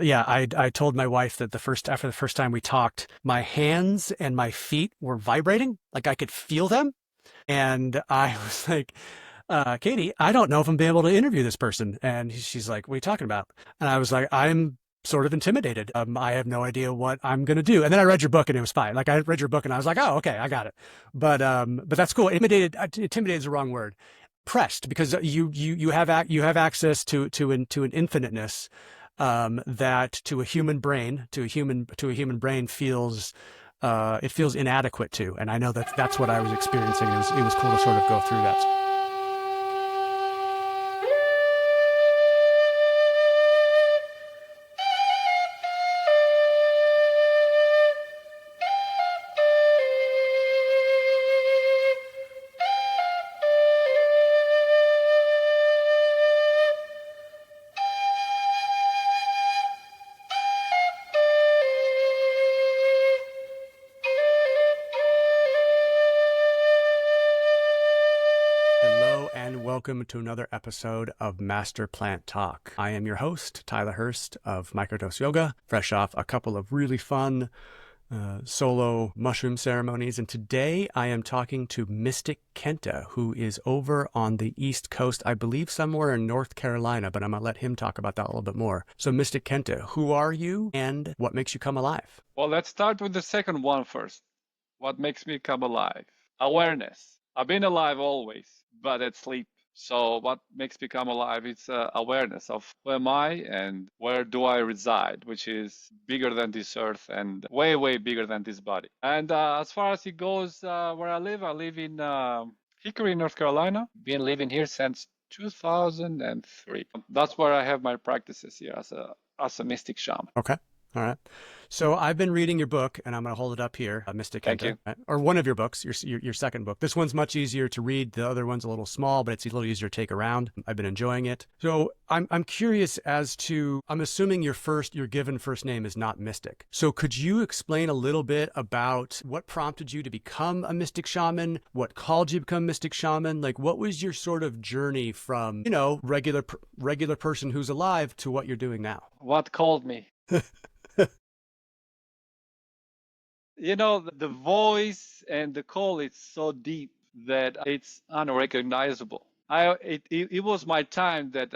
Yeah, I told my wife that after the first time we talked, my hands and my feet were vibrating, like I could feel them. And I was like, Katie, I don't know if I'm be able to interview this person. And she's like, what are you talking about? And I was like, I'm sort of intimidated. I have no idea what I'm going to do. And then I read your book and it was fine. Like I read your book and I was like, oh, okay, I got it. But that's cool. Intimidated is the wrong word. Pressed because you have access to an infiniteness that to a human brain to a human brain feels it feels inadequate to. And I know that's what I was experiencing. It was cool to sort of go through that. Hello and welcome to another episode of Master Plant Talk. I am your host, Tyler Hurst of Microdose Yoga, fresh off a couple of really fun solo mushroom ceremonies. And today I am talking to Mystic Kentah, who is over on the East Coast, I believe somewhere in North Carolina, but I'm going to let him talk about that a little bit more. So Mystic Kentah, who are you and what makes you come alive? Well, let's start with the second one first. What makes me come alive? Awareness. I've been alive always, but at sleep. So what makes me come alive? It's awareness of who am I and where do I reside, which is bigger than this earth and way, way bigger than this body. And as far as it goes, where I live in Hickory, North Carolina. Been living here since 2003. That's where I have my practices here as a mystic shaman. Okay. All right. So I've been reading your book, and I'm going to hold it up here, Mystic Thank Kentah, you. right? Or one of your books, your second book. This one's much easier to read. The other one's a little small, but it's a little easier to take around. I've been enjoying it. So I'm curious as to, I'm assuming your given first name is not Mystic. So could you explain a little bit about what prompted you to become a Mystic Shaman? What called you to become Mystic Shaman? Like, what was your sort of journey from, regular person who's alive to what you're doing now? What called me? The voice and the call is so deep that it's unrecognizable. It was my time that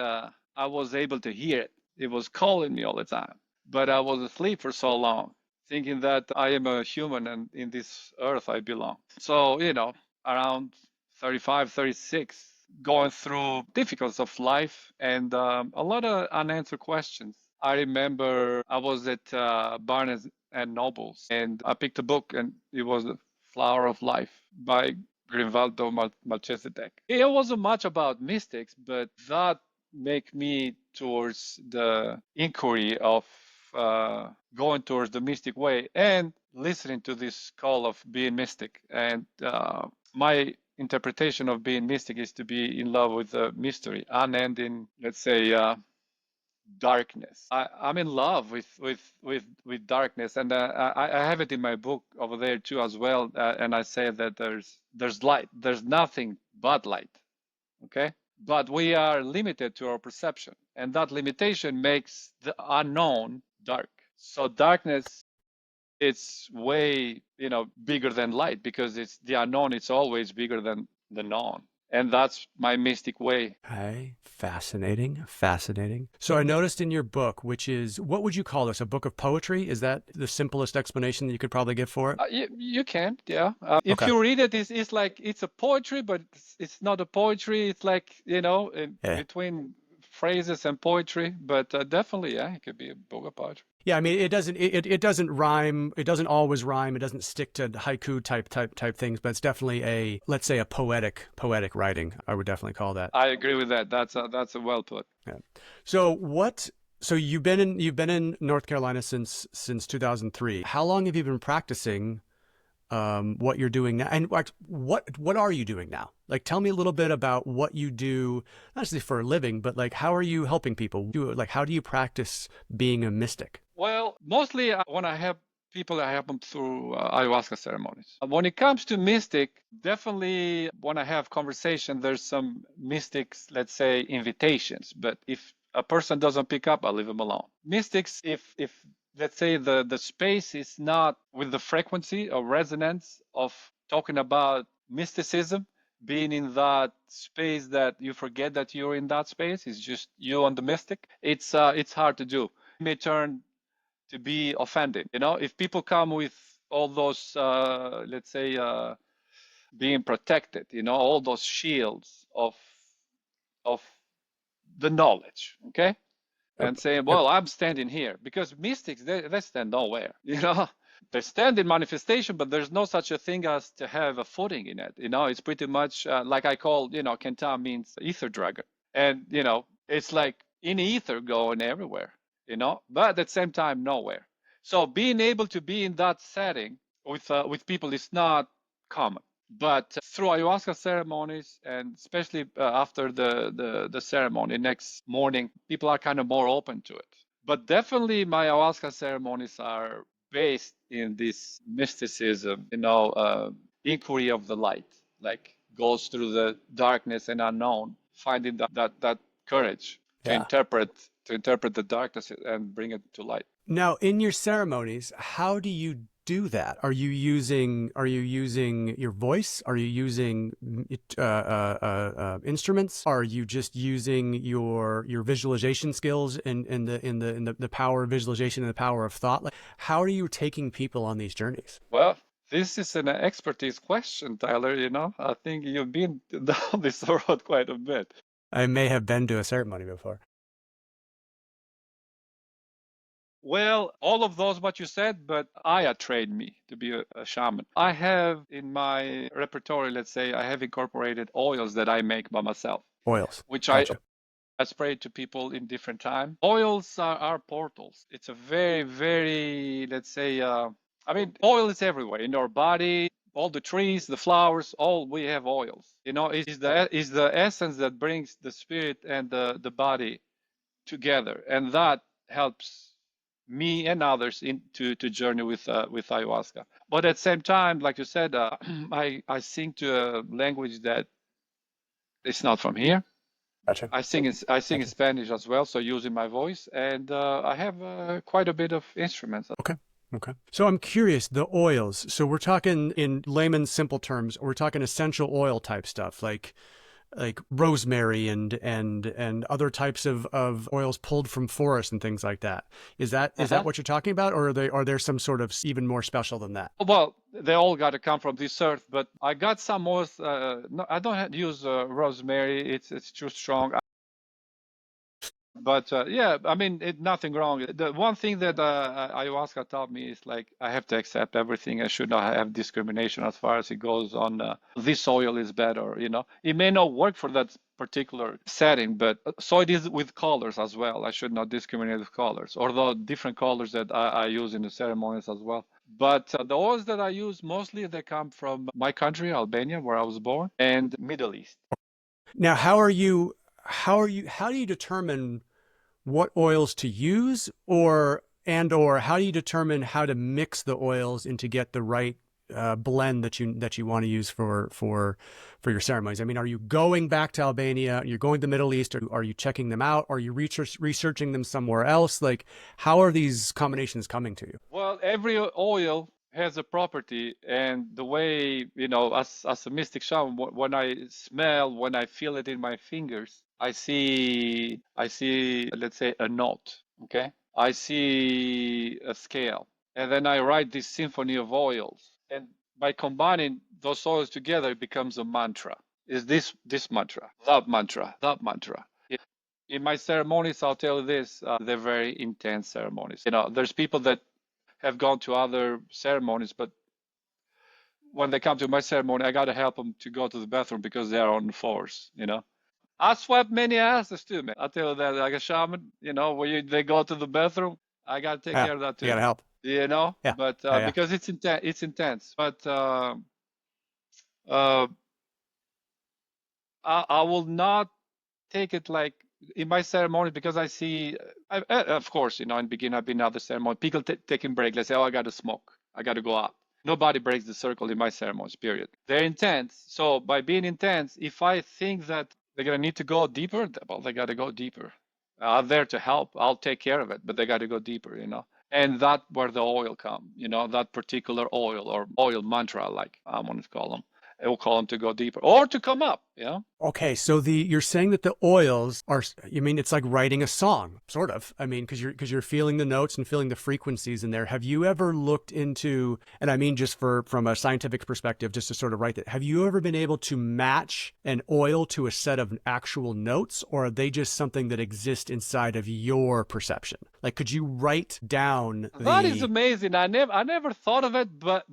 I was able to hear it. It was calling me all the time, but I was asleep for so long, thinking that I am a human and in this earth I belong. So, around 35, 36, going through difficulties of life and a lot of unanswered questions. I remember I was at Barnes and Nobles, and I picked a book, and it was The Flower of Life by Grinvaldo Melchizedek. It wasn't much about mystics, but that made me towards the inquiry of going towards the mystic way and listening to this call of being mystic. And my interpretation of being mystic is to be in love with the mystery, unending, let's say, darkness. I'm in love with darkness, and I have it in my book over there too as well. And I say that there's light. There's nothing but light. Okay, but we are limited to our perception, and that limitation makes the unknown dark. So darkness, it's way bigger than light because it's the unknown. It's always bigger than the known, and that's my mystic way. Okay, fascinating, fascinating. So I noticed in your book, which is, what would you call this? A book of poetry? Is that the simplest explanation that you could probably give for it? You can, yeah. If Okay. you read it, it's like it's a poetry, but it's not a poetry. It's like, in Yeah. between phrases and poetry. But definitely, yeah, it could be a book of poetry. Yeah, I mean, it doesn't rhyme. It doesn't always rhyme. It doesn't stick to haiku type things, but it's definitely let's say a poetic writing. I would definitely call that. I agree with that. That's a well put. Yeah. So what? So you've been in North Carolina since 2003. How long have you been practicing what you're doing now, and what are you doing now? Like, tell me a little bit about what you do, not necessarily for a living, but like, how are you helping people? How do you practice being a mystic? Well, mostly when I have people, I have them through ayahuasca ceremonies. When it comes to mystic, definitely when I have conversation, there's some mystics, let's say invitations. But if a person doesn't pick up, I leave him alone. Mystics, if let's say the space is not with the frequency or resonance of talking about mysticism, being in that space that you forget that you're in that space, it's just you and the mystic. It's hard to do. It may turn to be offending. If people come with all those, let's say, being protected, all those shields of the knowledge, okay, and saying, Yep. well, I'm standing here, because mystics, they stand nowhere. They stand in manifestation, but there's no such a thing as to have a footing in it. It's pretty much like I call, Kenta means ether dragon, and it's like in ether going everywhere, but at the same time nowhere. So being able to be in that setting with people is not common. But through ayahuasca ceremonies, and especially after the ceremony next morning, people are kind of more open to it. But definitely my ayahuasca ceremonies are based in this mysticism, inquiry of the light, like goes through the darkness and unknown, finding that courage to Yeah. interpret the darkness and bring it to light. Now, in your ceremonies, how do you do that? Are you using your voice? Are you using instruments? Are you just using your visualization skills and the power of visualization and the power of thought? Like, how are you taking people on these journeys? Well, this is an expertise question, Tyler. I think you've been down this road quite a bit. I may have been to a ceremony before. Well, all of those what you said, but Aya trained me to be a shaman. I have in my repertoire, let's say, I have incorporated oils that I make by myself, Oils. which Gotcha. I spray to people in different time. Oils are portals. It's a very, very, let's say, oil is everywhere in our body. All the trees, the flowers, all we have oils. Is the essence that brings the spirit and the body together, and that helps me and others to journey with ayahuasca. But at the same time, like you said, I sing to a language that is not from here. Gotcha. I sing in Gotcha. Spanish as well, so using my voice, and I have quite a bit of instruments. Okay. Okay. So I'm curious, the oils. So we're talking in layman's simple terms, we're talking essential oil type stuff, like rosemary and other types of oils pulled from forests and things like that. Is that Uh-huh. what you're talking about, or are there some sort of even more special than that? Well, they all got to come from this earth, but I got some oils. No, I don't use rosemary. It's too strong. But yeah, nothing wrong. The one thing that ayahuasca taught me is like I have to accept everything. I should not have discrimination as far as it goes on. This soil is better, It may not work for that particular setting, but so it is with colors as well. I should not discriminate with colors, although different colors that I use in the ceremonies as well. But the oils that I use mostly they come from my country, Albania, where I was born, and Middle East. Now, how do you determine what oils to use, or how do you determine how to mix the oils and to get the right blend that you want to use for your ceremonies? I mean, are you going back to Albania? You're going to the Middle East? Or are you checking them out? Are you researching them somewhere else? Like, how are these combinations coming to you? Well, every oil has a property, and the way, as a mystic shaman, when I smell, when I feel it in my fingers, I see, let's say, a note, okay? I see a scale, and then I write this symphony of oils, and by combining those oils together, it becomes a mantra. Is this mantra, that mantra, that mantra? In my ceremonies, I'll tell you this, they're very intense ceremonies. There's people that have gone to other ceremonies, but when they come to my ceremony, I got to help them to go to the bathroom because they are on force. I swept many asses too, man. I tell you that, like a shaman, when they go to the bathroom, I got to take Yeah, care of that you too. gotta help. Yeah, But yeah, yeah. because it's intense. But uh, I will not take it like in my ceremony because I see, of course, in the beginning, I've been in other ceremony, people taking break. Let's say, oh, I got to smoke. I got to go out. Nobody breaks the circle in my ceremonies, period. They're intense. So by being intense, if I think that they're going to need to go deeper, well, they got to go deeper. I'm there to help. I'll take care of it, but they got to go deeper, you know. And that where the oil come, you know, that particular oil or oil mantra, like I want to call them. It will call them to go deeper or to come up, you know. Okay, so you're saying that the oils are, you mean it's like writing a song, sort of. I mean, because you're feeling the notes and feeling the frequencies in there. Have you ever looked into, and I mean just from a scientific perspective, just to sort of write that, have you ever been able to match an oil to a set of actual notes, or are they just something that exist inside of your perception? Like, could you write down That is the amazing. I never thought of it, but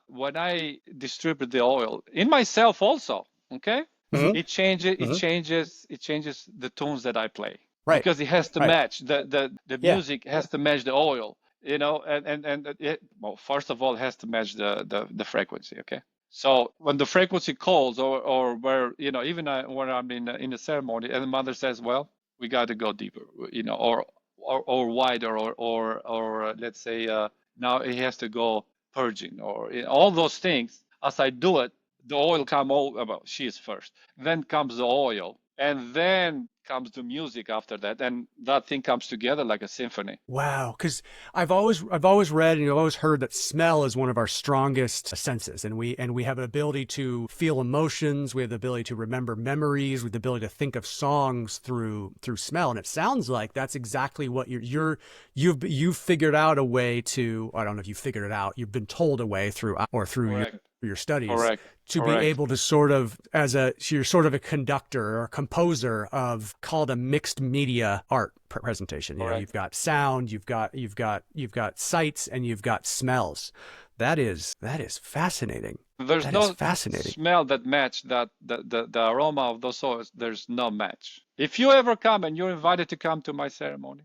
when I distribute the oil in myself also, okay, Mhm. it changes the tunes that I play Right, because it has to right. match the Yeah. music has to match the oil, you know, and well, first of all, it has to match the frequency, okay. So when the frequency calls, or where, you know, even when I'm in a ceremony and the mother says, well, we got to go deeper, you know, or wider, or let's say, now it has to go purging, or all those things. As I do it, the oil come all well, she is first, then comes the oil, and then comes the music after that, and that thing comes together like a symphony. Wow, because I've always read and I've always heard that smell is one of our strongest senses, and we have an ability to feel emotions, we have the ability to remember memories, we have the ability to think of songs through smell, and it sounds like that's exactly what you've figured out a way to. I don't know if you figured it out. You've been told a way through Correct. your studies Correct. to be Correct. able to sort of so you're sort of a conductor or a composer of called a mixed media art presentation. You know, Correct. you've got sound, you've got sights, and you've got smells. That is fascinating. There's That is no fascinating. smell that match that the aroma of those oils. There's no match. If you ever come, and you're invited to come to my ceremony,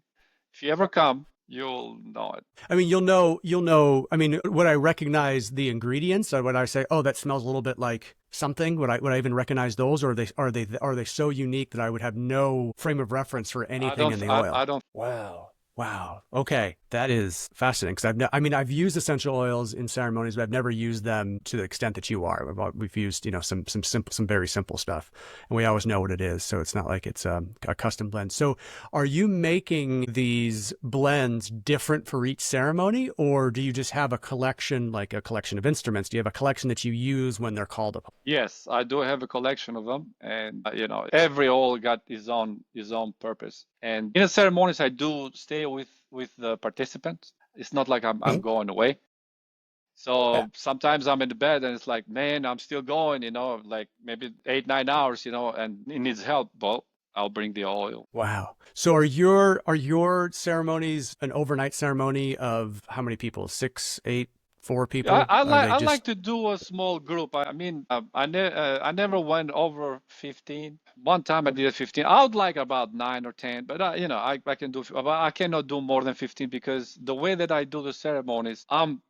if you ever come, you'll know it. I mean, you'll know. I mean, would I recognize the ingredients? Or would I say, oh, that smells a little bit like something? Would I even recognize those, or are they so unique that I would have no frame of reference for I anything in don't. the I oil? don't. Wow. Wow. Okay, that is fascinating because I mean, I've used essential oils in ceremonies, but I've never used them to the extent that you are. We've used, some very simple stuff, and we always know what it is, so it's not like it's a custom blend. So, are you making these blends different for each ceremony, or do you just have a collection, like a collection of instruments? Do you have a collection that you use when they're called upon? Yes, I do have a collection of them, and you know, every oil got his own purpose. And in the ceremonies, I do stay with the participants. It's not like I'm Mhm. going away. Yeah. So sometimes I'm in the bed and it's like, man, I'm still going, you know, like maybe 8, 9 hours, you know, and it needs help. Well, I'll bring the oil. Wow. So are your ceremonies an overnight ceremony of how many people? Six, eight, four Yeah, people? I Are like they I like just to do a small group. I mean, I never went over 15. One time I did 15. I would like about 9 or 10, but you know, I can do, but I cannot do more than 15 because the way that I do the ceremonies, I'm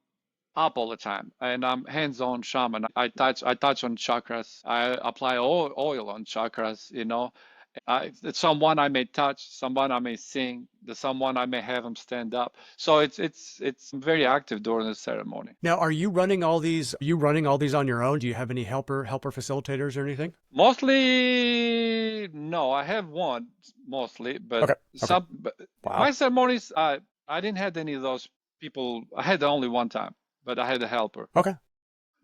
up all the time and I'm hands-on shaman. I touch on chakras. I apply oil on chakras, you know. It's someone I may touch, someone I may sing, the someone I may have them stand up. So it's very active during the ceremony. now are you running all these on your own? Do you have any helper facilitators or anything? Mostly, no. I have one mostly, but Okay. Okay. my Wow. ceremonies, I didn't have any of those people. I had only one time, but I had a helper. Okay.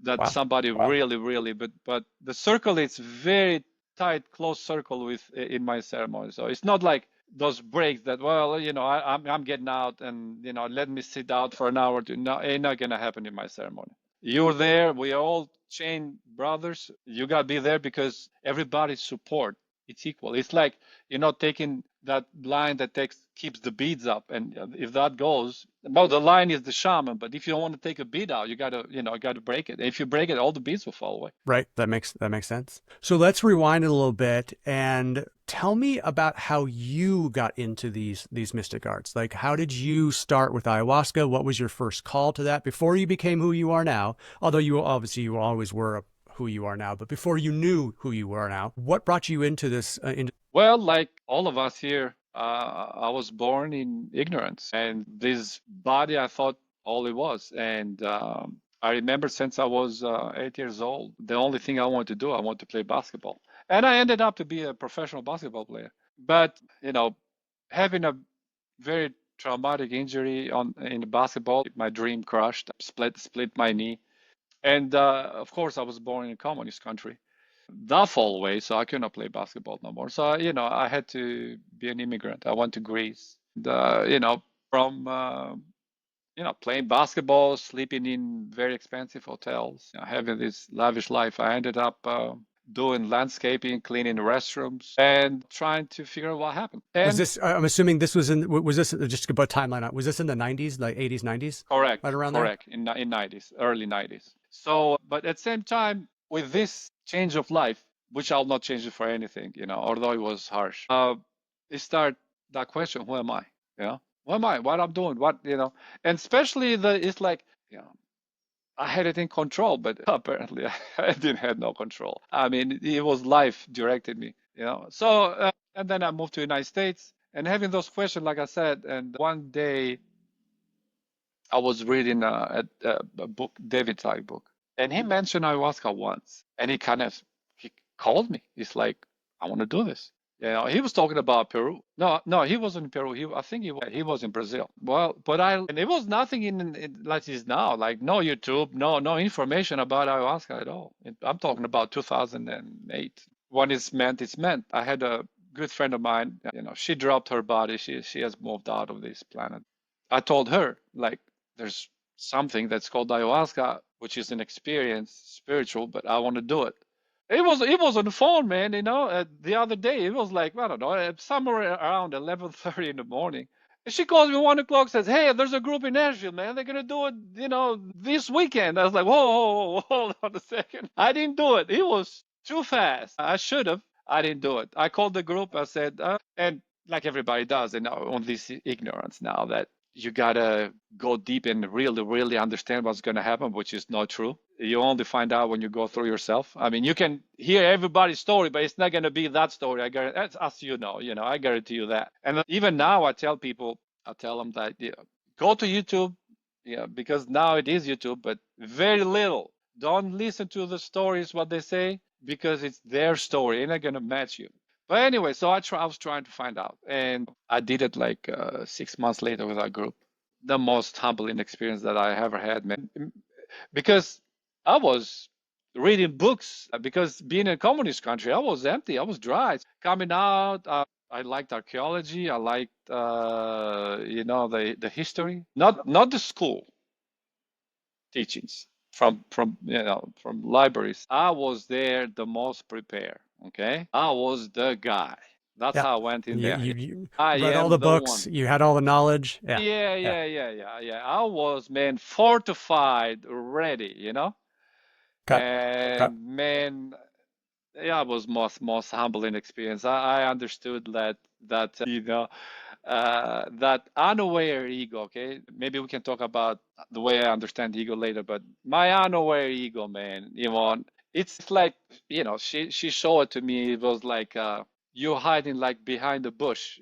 That Wow. somebody really, really, but the circle is very tight, close circle with in my ceremony. So it's not like those breaks that, well, you know, I'm getting out and, you know, let me sit out for an hour or two. No, ain't not gonna happen in my ceremony. You're there. We are all chain brothers. You gotta be there because everybody's support. It's equal. It's like, you know, taking that line that keeps the beads up, and if that goes, well, the line is the shaman. But if you don't want to take a bead out, you gotta break it. And if you break it, all the beads will fall away. Right. That makes sense. So let's rewind a little bit and tell me about how you got into these mystic arts. Like, how did you start with ayahuasca? What was your first call to that before you became who you are now? Although you always were who you are now, but before you knew who you are now, what brought you into this? Well, like all of us here, I was born in ignorance, and this body I thought all it was. And I remember since I was 8 years old, the only thing I wanted to do, I wanted to play basketball, and I ended up to be a professional basketball player. But, having a very traumatic injury in the basketball, my dream crushed, split my knee. And of course, I was born in a communist country. That fall away, so I could not play basketball no more. So, I had to be an immigrant. I went to Greece. From playing basketball, sleeping in very expensive hotels, having this lavish life, I ended up doing landscaping, cleaning restrooms, and trying to figure out what happened. Was And this? I'm assuming this was in. Was this just to put a timeline on? Was this in the '90s, like '80s, '90s, right correct, around there? correct, in '90s, early '90s. So, but at the same time, with this change of life, which I'll not change it for anything, although it was harsh, it started that question: Who am I? Who am I? What I'm doing? And especially it's like, I had it in control, but apparently I didn't have no control. I mean, it was life directed me. So, and then I moved to the United States and having those questions, like I said, and one day I was reading a book, David Icke book, and he mentioned ayahuasca once, and he called me. He's like, I want to do this. He was talking about Peru. No, no, he wasn't in Peru. I think he was in Brazil. Well, and it was nothing like it is now, like no YouTube, no information about ayahuasca at all. I'm talking about 2008. When it's meant, it's meant. I had a good friend of mine. She dropped her body. She has moved out of this planet. I told her, like, there's something that's called ayahuasca, which is an experience, spiritual, but I want to do it. It was on the phone, man. The other day it was like, I don't know, somewhere around 11:30 in the morning. And she calls me 1 o'clock, says, "Hey, there's a group in Nashville, man. They're gonna do it, this weekend." I was like, "Whoa, whoa, whoa, hold on a second." I didn't do it. It was too fast. I should have. I didn't do it. I called the group. I said, and like everybody does, and on this ignorance now that you gotta go deep and really, really understand what's gonna happen, which is not true. You only find out when you go through yourself. I mean, you can hear everybody's story, but it's not gonna be that story. I guarantee, as I guarantee you that. And even now, I tell them that go to YouTube, because now it is YouTube, but very little. Don't listen to the stories what they say because it's their story. They're not gonna match you. But anyway, so I was trying to find out, and I did it like 6 months later with our group. The most humbling experience that I ever had, man. Because I was reading books, because being in a communist country, I was empty, I was dry. Coming out, I liked archaeology, I liked the history, not the school teachings from libraries. I was there the most prepared. Okay, I was the guy. That's Yeah. how I went in You, there. you you I read all am the the books. one. You had all the knowledge. Yeah. Yeah, Yeah. yeah, yeah, yeah, yeah. I was, man, fortified, ready. Okay. Okay. And man, yeah, it was most humbling experience. I understood that that unaware ego. Okay, maybe we can talk about the way I understand ego later. But my unaware ego, man, it's like she showed it to me. It was like you're hiding like behind a bush,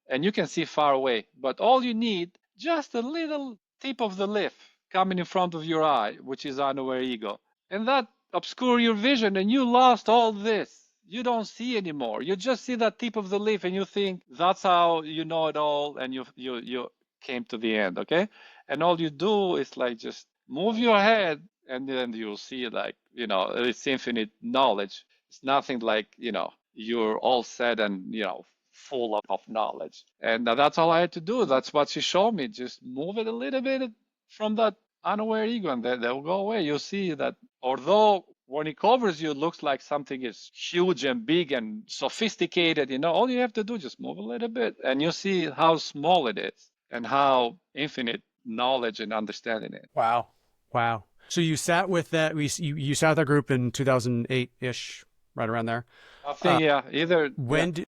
and you can see far away. But all you need just a little tip of the leaf coming in front of your eye, which is unaware ego, and that obscure your vision, and you lost all this. You don't see anymore. You just see that tip of the leaf, and you think that's how you know it all, and you came to the end, okay? And all you do is like just move your head, and then you'll see like it's infinite knowledge. It's nothing like you're all set and full of knowledge. And that's all I had to do. That's what she showed me. Just move it a little bit from that unaware ego, and then they'll go away. You'll see that although when it covers you, it looks like something is huge and big and sophisticated. All you have to do is just move a little bit, and you see how small it is and how infinite knowledge and understanding it. Wow. Wow. So you sat with that. You sat with that group in 2008 ish, right around there. I Uh, think, yeah, either, yeah. when did,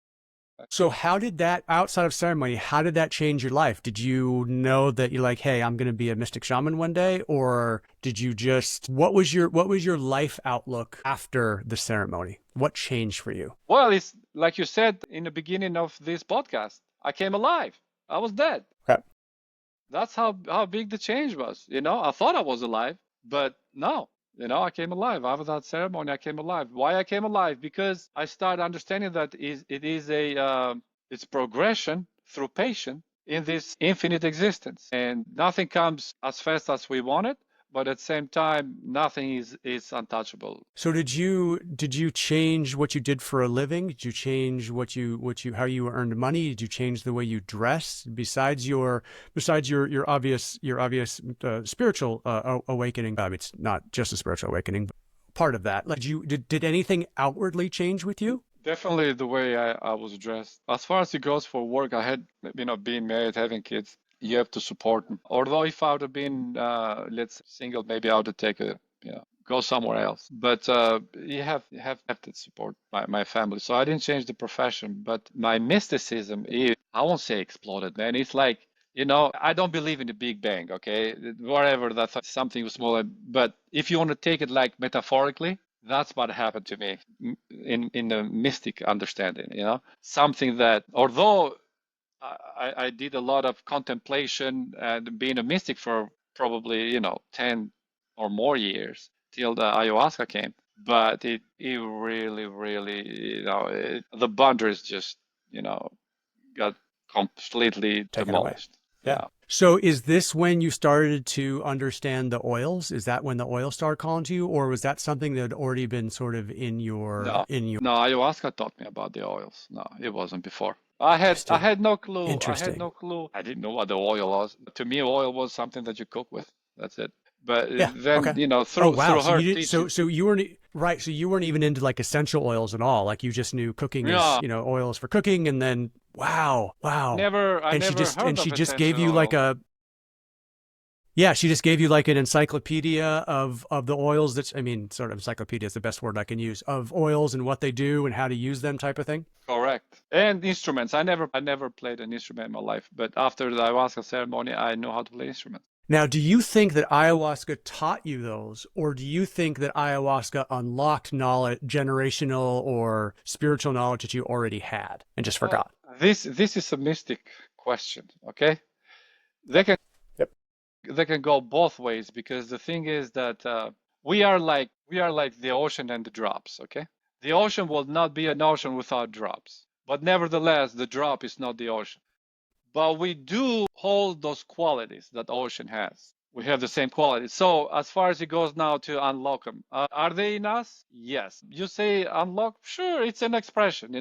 so how did that, outside of ceremony, how did that change your life? Did you know that you're like, hey, I'm going to be a mystic shaman one day, or did you just, what was your life outlook after the ceremony? What changed for you? Well, it's like you said in the beginning of this podcast. I came alive. I was dead. Okay. That's how big the change was. I thought I was alive, but no. I came alive. After that ceremony, I came alive. Why I came alive? Because I started understanding that it is a It's progression through patience in this infinite existence. And nothing comes as fast as we want it, but at the same time, nothing is untouchable. So did you change what you did for a living? Did you change what you how you earned money? Did you change the way you dress besides your obvious spiritual awakening? I mean, it's not just a spiritual awakening, but part of that. Like, did anything outwardly change with you? Definitely the way I was dressed. As far as it goes for work, I had, being married, having kids, you have to support them. Although if I would have been, let's say, single, maybe I would have taken, go somewhere else. But you have to support my family. So I didn't change the profession, but my mysticism, I won't say exploded, man. It's like, I don't believe in the Big Bang, okay? Whatever, that's something was smaller. But if you want to take it like metaphorically, that's what happened to me in the mystic understanding, something that although I did a lot of contemplation and being a mystic for probably, 10 or more years till the ayahuasca came, but it really, really, the boundaries just, got completely Taken away. demolished. Yeah. Yeah. So is this when you started to understand the oils? Is that when the oils started calling to you, or was that something that had already been sort of in your No, in your no, ayahuasca taught me about the oils. No, it wasn't before. I Interesting. had no clue. I had Interesting. no clue. I didn't know what the oil was. To me, oil was something that you cook with. That's it. But Yeah. then, Okay. Oh wow. through So you her did teaching, so you weren't right. So you weren't even into like essential oils at all. Like you just knew cooking is, yeah, oils for cooking, and then wow, wow. I And she never just heard and of she just gave essential you like oils. a yeah, she just gave you like an encyclopedia of the oils that's I mean, sort of encyclopedia is the best word I can use of oils and what they do and how to use them type of thing. Correct. And instruments. I never played an instrument in my life, but after the ayahuasca ceremony, I know how to play instruments. Now, do you think that ayahuasca taught you those, or do you think that ayahuasca unlocked knowledge, generational or spiritual knowledge that you already had and just Well, forgot? this is a mystic question, okay? They can Yep. they can go both ways because the thing is that we are like the ocean and the drops, okay? The ocean will not be an ocean without drops, but nevertheless, the drop is not the ocean. But we do hold those qualities that ocean has. We have the same qualities. So as far as it goes now to unlock them, are they in us? Yes. You say unlock, sure, it's an expression,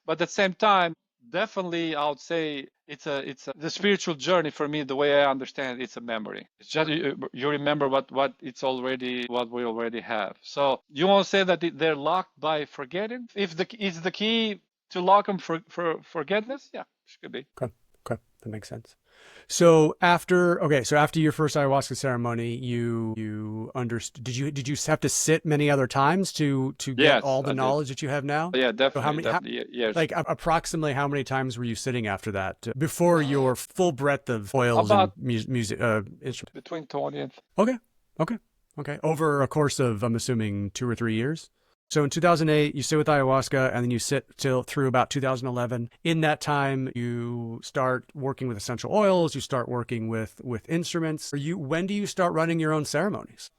but at the same time, definitely, I would say it's the spiritual journey for me. The way I understand it, it's a memory. It's just you remember what we already have. So you want to say that they're locked by forgetting? If the is the key to lock them for forgetfulness, yeah, it could be. Okay. Okay. That makes sense. So after your first ayahuasca ceremony, you understood. Did you have to sit many other times to get Yes, all the I did. knowledge that you have now? Yeah, So how definitely, many definitely. Yes, like approximately how many times were you sitting after that before your full breadth of oils and about music instruments? between 20 and Okay, okay, okay. Over a course of I'm assuming 2 or 3 years. So in 2008, you sit with ayahuasca, and then you sit till through about 2011. In that time, you start working with essential oils. You start working with instruments. When do you start running your own ceremonies?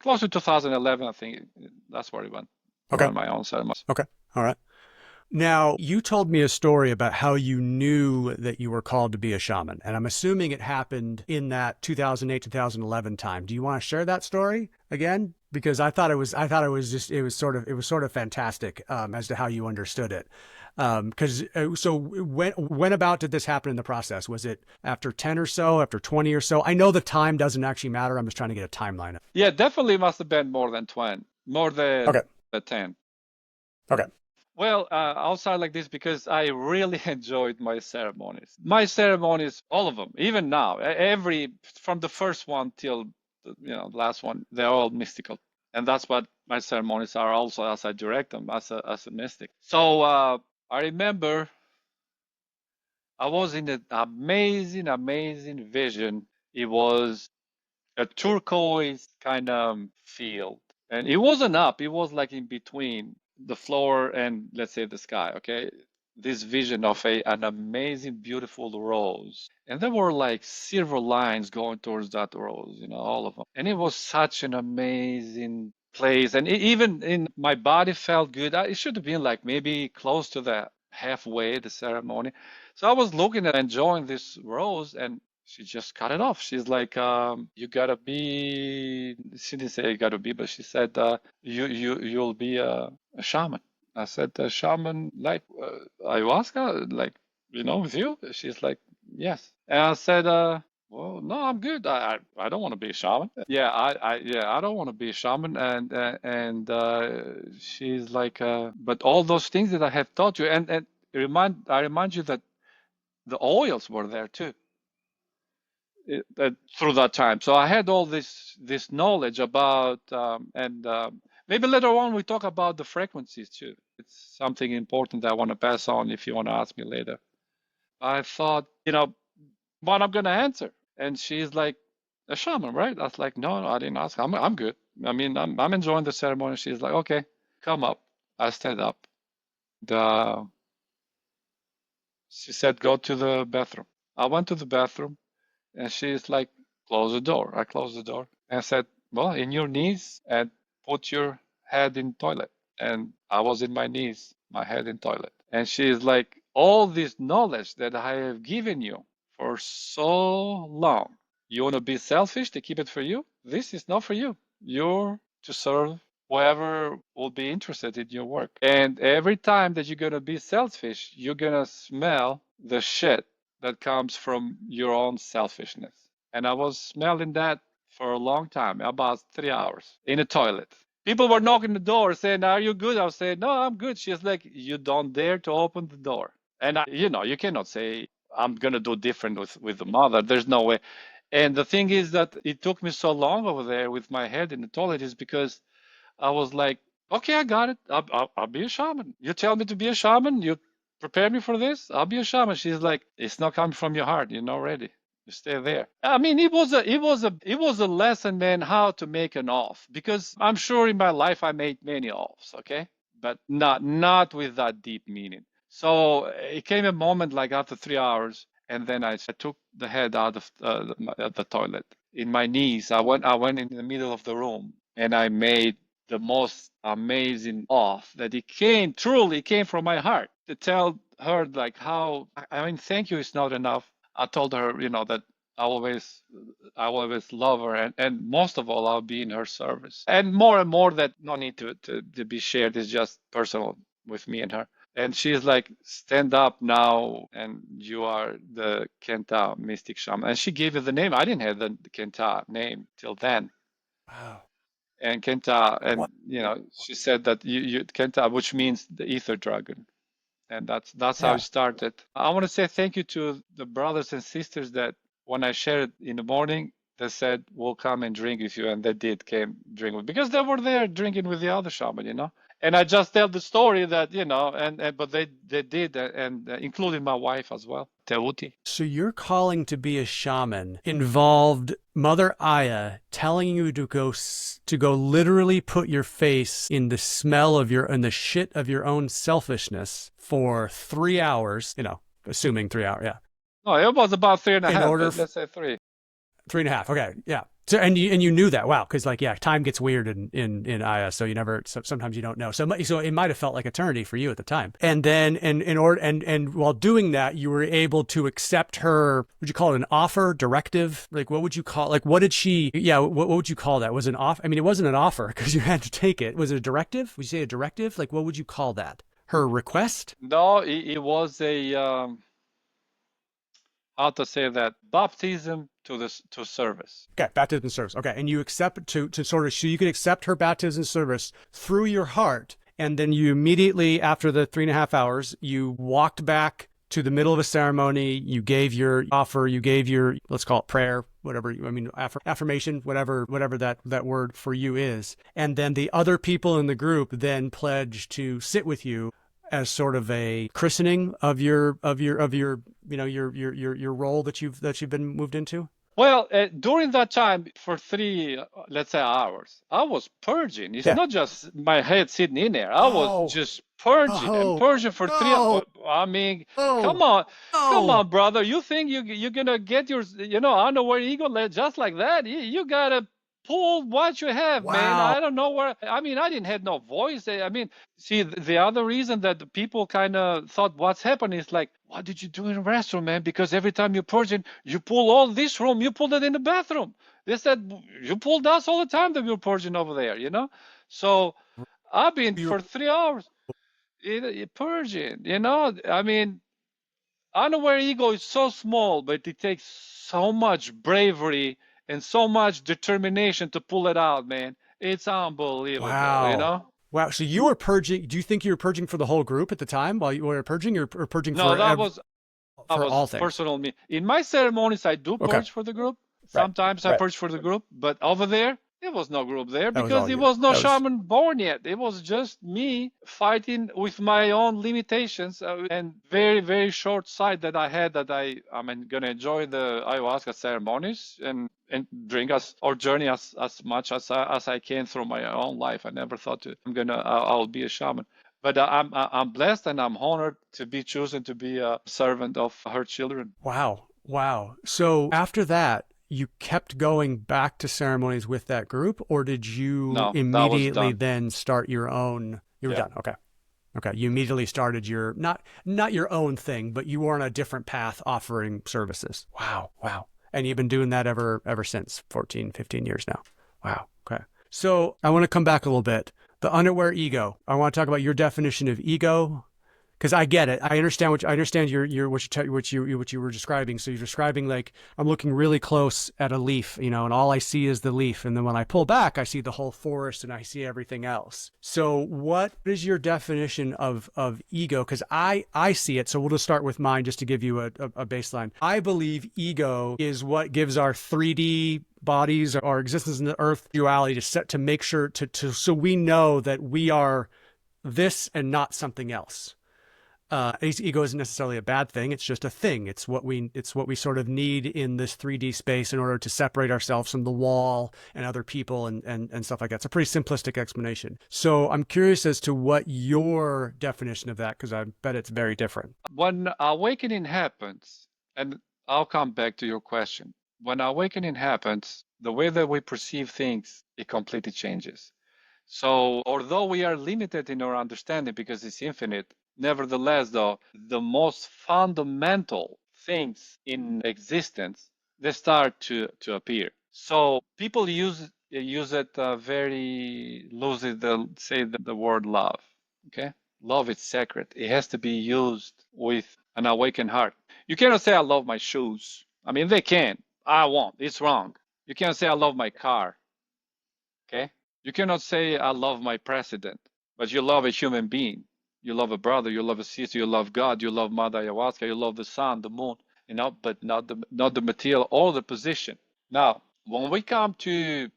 close to 2011, I think that's where it went to Okay, run my own ceremonies. okay, all right. Now, you told me a story about how you knew that you were called to be a shaman, and I'm assuming it happened in that 2008, 2011 time. Do you want to share that story again? Because it was sort of fantastic as to how you understood it. So when about did this happen in the process? Was it after 10 or so, after 20 or so? I know the time doesn't actually matter. I'm just trying to get a timeline. Yeah, definitely must have been more than 20, more than Okay. the 10. Okay. Well, I'll start like this because I really enjoyed my ceremonies. My ceremonies, all of them, even now, from the first one till the last one, they're all mystical, and that's what my ceremonies are also as I direct them as a mystic. So I remember I was in an amazing, amazing vision. It was a turquoise kind of field. And it wasn't up, it was like in between the floor and let's say the sky, okay? This vision of an amazing, beautiful rose. And there were like silver lines going towards that rose, all of them. And it was such an amazing place. And even in my body felt good. It should have been like maybe close to the halfway the ceremony. So I was looking at enjoying this rose, and she just cut it off. She's like, "You gotta be." She didn't say you gotta be, but she said, "You'll be a shaman." I said, "A shaman like ayahuasca, like with you?" She's like, "Yes." And I said, "Well, no, I'm good. I don't want to be a shaman. Yeah, I don't want to be a shaman." And she's like, "But all those things that I have taught you, and I remind you that the oils were there too through that time. So I had all this knowledge about, and maybe later on we talk about the frequencies too. It's something important that I want to pass on if you want to ask me later. I thought, what I'm gonna answer, and she's like, a shaman, right? I was like, no, I didn't ask. I'm good. I mean, I'm enjoying the ceremony. She's like, okay, come up. I stand up. The She said, go to the bathroom. I went to the bathroom. And she's like, close the door. I closed the door and said, well, in your knees and put your head in toilet. And I was in my knees, my head in toilet. And she's like, all this knowledge that I have given you for so long, you want to be selfish to keep it for you? This is not for you. You're to serve whoever will be interested in your work. And every time that you're going to be selfish, you're going to smell the shit that comes from your own selfishness. And I was smelling that for a long time, about 3 hours in a toilet. People were knocking the door saying, are you good? I was saying, no, I'm good. She's like, you don't dare to open the door. And you cannot say, I'm going to do different with the mother. There's no way. And the thing is that it took me so long over there with my head in the toilet is because I was like, okay, I got it. I'll be a shaman. You tell me to be a shaman. You prepare me for this. I'll be a shaman. She's like, it's not coming from your heart. You're not ready. You stay there. I mean, it was a lesson, man, how to make an off. Because I'm sure in my life I made many offs, okay, but not with that deep meaning. So it came a moment like after 3 hours, and then I took the head out of the toilet in my knees. I went in the middle of the room, and I made the most amazing off that it truly came from my heart to tell her like how, I mean, thank you is not enough. I told her, that I always love her, and most of all, I'll be in her service. And more that no need to be shared, is just personal with me and her. And she's like, stand up now, and you are the Kenta Mystic Shaman. And she gave me the name. I didn't have the Kenta name till then. Wow. And Kenta, and What? she said that you Kenta, which means the ether dragon, and that's how it Yeah. started. I want to say thank you to the brothers and sisters that when I shared in the morning, they said we'll come and drink with you, and they did came drink with, because they were there drinking with the other shaman. And I just tell the story that and but they did, and including my wife as well, Teuti. So your calling to be a shaman involved Mother Aya telling you to go literally put your face in the smell of in the shit of your own selfishness for 3 hours, assuming 3 hours, yeah. No, it was about three and a In half, order but let's say three. 3.5. Okay, yeah. So and you knew that, wow, because like, yeah, time gets weird in Aya, so sometimes you don't know. So it might have felt like eternity for you at the time. And then and while doing that, you were able to accept her. Would you call it an offer, directive? Like, what would you call? Like, what did she? Yeah, what would you call that? Was it an offer? I mean, it wasn't an offer because you had to take it. Was it a directive? Would you say a directive? Like, what would you call that? Her request? No, it was a how to say that, baptism to service. Okay, baptism service. Okay, and you accept to sort of, so you could accept her baptism service through your heart, and then you immediately after the 3.5 hours, you walked back to the middle of a ceremony. You gave your offer. You gave your, let's call it prayer, whatever. I mean, affirmation, whatever that word for you is. And then the other people in the group then pledged to sit with you as sort of a christening of your your role that you've been moved into? Well, during that time, for three, let's say, hours, I was purging. It's Yeah. not just my head sitting in there. I was Oh, just purging and oh, purging for three. no, I mean, come no, on, come no. on, brother. You think you're gonna get your, out of where ego just like that? You gotta pull what you have, man. Wow. I don't know where. I mean, I didn't have no voice. I mean, see, the other reason that the people kind of thought what's happening is like, what did you do in the restroom, man? Because every time you're purging, you pull all this room, you pulled it in the bathroom. They said you pull dust all the time that you're purging over there, you know. So I've been You for 3 hours purging, you know. I mean, unaware ego is so small, but it takes so much bravery and so much determination to pull it out, man. It's unbelievable, you wow. know? Wow. So you were purging. Do you think you were purging for the whole group at the time while you were purging, or purging No, that for was all things? personal me. In my ceremonies, I do Okay. purge for the group. Right. Sometimes I Right. purge for the group, but over there, there was no group there That was because all there you. was no That was shaman born yet. It was just me fighting with my own limitations and very, very short sight that I had that I'm gonna enjoy the ayahuasca ceremonies and drink as or journey as much as I can through my own life. I never thought I'll be a shaman. But I'm blessed and I'm honored to be chosen to be a servant of her children. wow. Wow. So after that, you kept going back to ceremonies with that group, or did you No, that was immediately done. then start your own? You were Yeah. done. Okay. Okay. You immediately started your not your own thing, but you were on a different path offering services. Wow. Wow. And you've been doing that ever since 14, 15 years now. Wow. Okay. So I want to come back a little bit. The unaware ego. I want to talk about your definition of ego, because I get it. I understand what you were describing. So you're describing like I'm looking really close at a leaf, and all I see is the leaf, and then when I pull back, I see the whole forest and I see everything else. So what is your definition of ego? Because I see it. So we'll just start with mine just to give you a baseline. I believe ego is what gives our 3D bodies, our existence in the earth, duality to make sure so we know that we are this and not something else. Ego isn't necessarily a bad thing. It's just a thing. It's what we sort of need in this 3D space in order to separate ourselves from the wall and other people and stuff like that. It's a pretty simplistic explanation. So I'm curious as to what your definition of that, because I bet it's very different. When awakening happens, and I'll come back to your question. When awakening happens, the way that we perceive things, it completely changes. So, although we are limited in our understanding because it's infinite, nevertheless, though, the most fundamental things in existence, they start to appear. So, people use it very loosely. They'll say the word love. Okay, love is sacred. It has to be used with an awakened heart. You cannot say I love my shoes. I mean, they can. I won't. It's wrong. You can't say I love my car. Okay? You cannot say, I love my president, but you love a human being. You love a brother, you love a sister, you love God, you love Mother Ayahuasca, you love the sun, the moon, but not the material or the position. Now, when we come to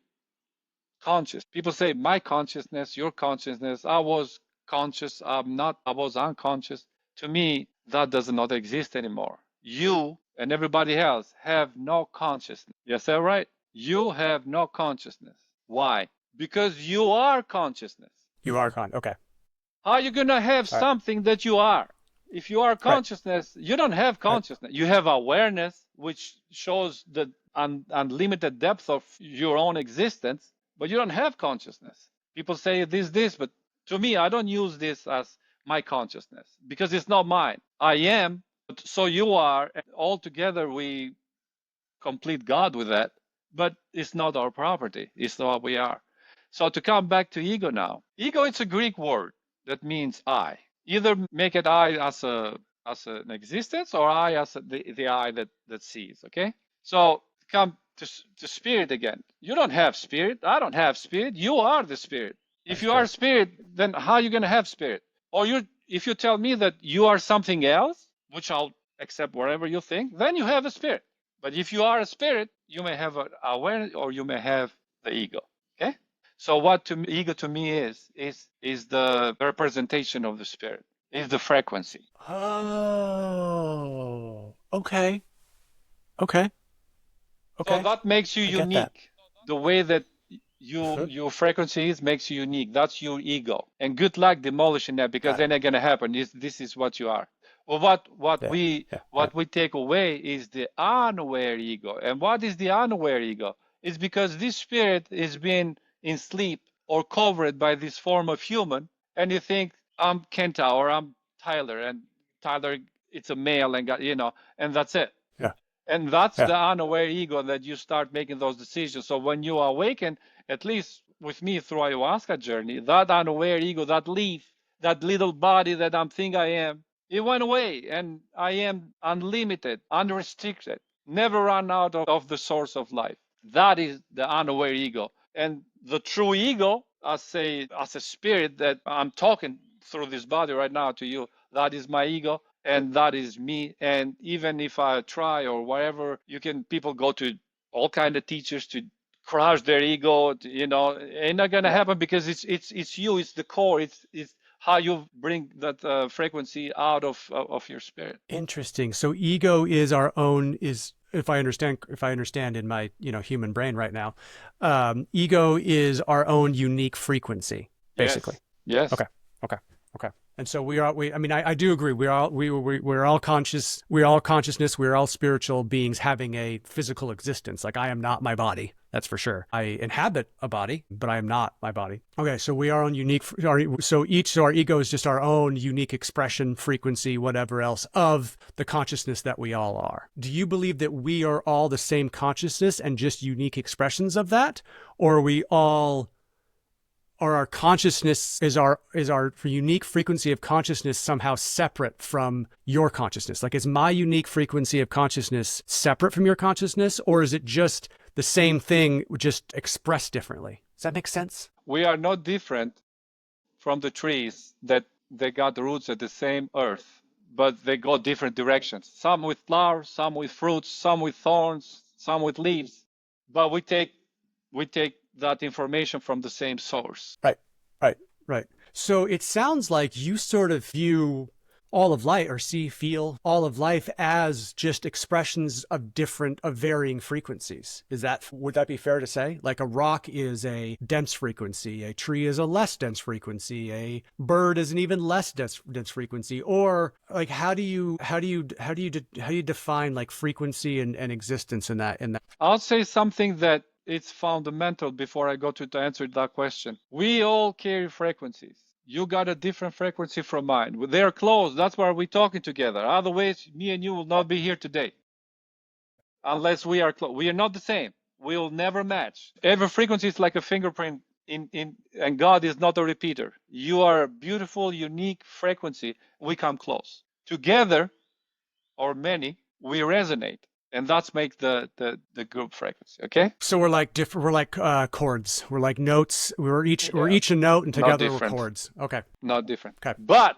conscious, people say, my consciousness, your consciousness, I was conscious, I'm not, I was unconscious. To me, that does not exist anymore. You and everybody else have no consciousness. Yes, that right? You have no consciousness. Why? Because you are consciousness. You are con. Okay. How are you going to have All right. something that you are? If you are Right. consciousness, you don't have Right. consciousness. You have awareness, which shows the unlimited depth of your own existence, but you don't have consciousness. People say this, but to me, I don't use this as my consciousness because it's not mine. I am, so you are. And all together, we complete God with that, but it's not our property. It's not what we are. So to come back to ego now, ego it's a Greek word that means I. Either make it I as an existence or I as the I that sees. Okay. So come to spirit again. You don't have spirit. I don't have spirit. You are the spirit. If That's you are correct. spirit, then how are you going to have spirit? Or if you tell me that you are something else, which I'll accept whatever you think, then you have a spirit. But if you are a spirit, you may have an awareness or you may have the ego. Okay? So what ego to me is the representation of the spirit, is the frequency. Oh. Okay. Okay. So Okay. that makes you I get that. unique. The way that Mhm. your frequency makes you unique. That's your ego. And good luck demolishing that because Got it. then it's gonna happen. This is what you are. Well, what Yeah. we Yeah. Right. what we take away is the unaware ego. And what is the unaware ego? It's because this spirit is being in sleep or covered by this form of human, and you think I'm Kenta or I'm Tyler, and Tyler it's a male, and and that's it. Yeah. And that's Yeah. the unaware ego that you start making those decisions. So when you awaken, at least with me through ayahuasca journey, that unaware ego, that leaf, that little body that I'm think I am, it went away, and I am unlimited, unrestricted, never run out of the source of life. That is the unaware ego. And the true ego, as a spirit that I'm talking through this body right now to you, that is my ego, and that is me. And even if I try or whatever, people go to all kind of teachers to crush their ego, ain't not gonna happen, because it's you, it's the core, it's how you bring that frequency out of your spirit. Interesting. So ego is our own, is if I understand in my, human brain right now, ego is our own unique frequency, basically. Yes. Yes. Okay. Okay. Okay. And so I mean, I do agree. We're all conscious. We're all consciousness. We're all spiritual beings having a physical existence. Like, I am not my body. That's for sure. I inhabit a body, but I am not my body. Okay. So we are on unique. So our ego is just our own unique expression, frequency, whatever else of the consciousness that we all are. Do you believe that we are all the same consciousness and just unique expressions of that? Or are we all, or our consciousness is our unique frequency of consciousness somehow separate from your consciousness? Like, is my unique frequency of consciousness separate from your consciousness, or is it just the same thing, just expressed differently? Does that make sense? We are not different from the trees that they got the roots at the same earth, but they go different directions. Some with flowers, some with fruits, some with thorns, some with leaves. But we take that information from the same source. Right, right, right. So it sounds like you sort of view all of life, or feel all of life as just expressions of varying frequencies. Would that be fair to say? Like, a rock is a dense frequency, a tree is a less dense frequency, a bird is an even less dense frequency. Or like, how do you define like frequency and existence in that? I'll say something that it's fundamental before I go to answer that question. We all carry frequencies. You got a different frequency from mine. They're close. That's why we're talking together. Otherwise, me and you will not be here today. Unless we are close. We are not the same. We will never match. Every frequency is like a fingerprint, and God is not a repeater. You are a beautiful, unique frequency. We come close. Together, or many, we resonate. And that's make the group frequency. Okay. So we're like chords. We're like notes. We're each a note, and together we're chords. Okay. Not different. Okay. But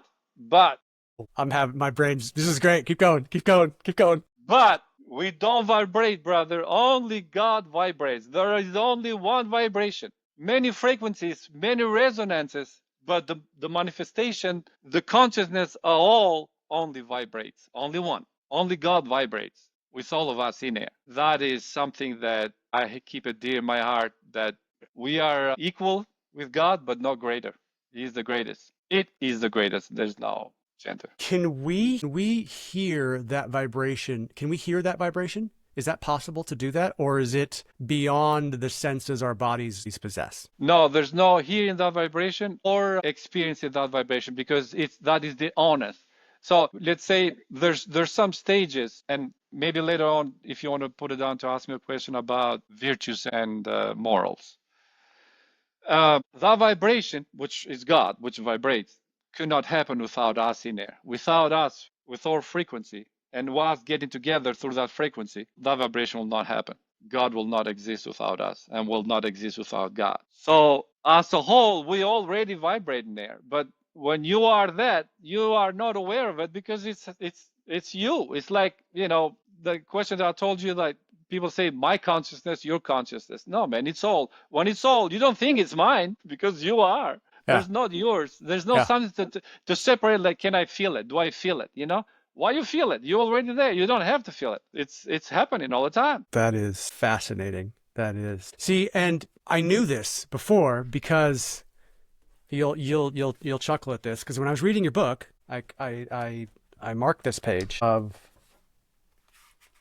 I'm having my brains. This is great. Keep going. Keep going. Keep going. But we don't vibrate, brother. Only God vibrates. There is only one vibration. Many frequencies, many resonances, but the manifestation, the consciousness of all only vibrates. Only one. Only God vibrates with all of us in there. That is something that I keep it dear in my heart, that we are equal with God, but not greater. He is the greatest. It is the greatest. There's no gender. Can we hear that vibration? Can we hear that vibration? Is that possible to do that? Or is it beyond the senses our bodies possess? No, there's no hearing that vibration or experiencing that vibration, because that is the honest. So let's say there's some stages, and maybe later on, if you want to put it down to ask me a question about virtues and morals. That vibration, which is God, which vibrates, could not happen without us in there. Without us, with our frequency, and us getting together through that frequency, that vibration will not happen. God will not exist without us, and will not exist without God. So as a whole, we already vibrate in there. But when you are that, you are not aware of it, because it's you. It's like, the question that I told you, like, people say my consciousness, your consciousness. No, man, it's all. When it's all, you don't think it's mine, because you are. Yeah. There's not yours. There's no something to separate. Like, can I feel it? Do I feel it? Why you feel it? You're already there. You don't have to feel it. It's happening all the time. That is fascinating. That is. See, and I knew this before, because you'll chuckle at this, because when I was reading your book, I marked this page of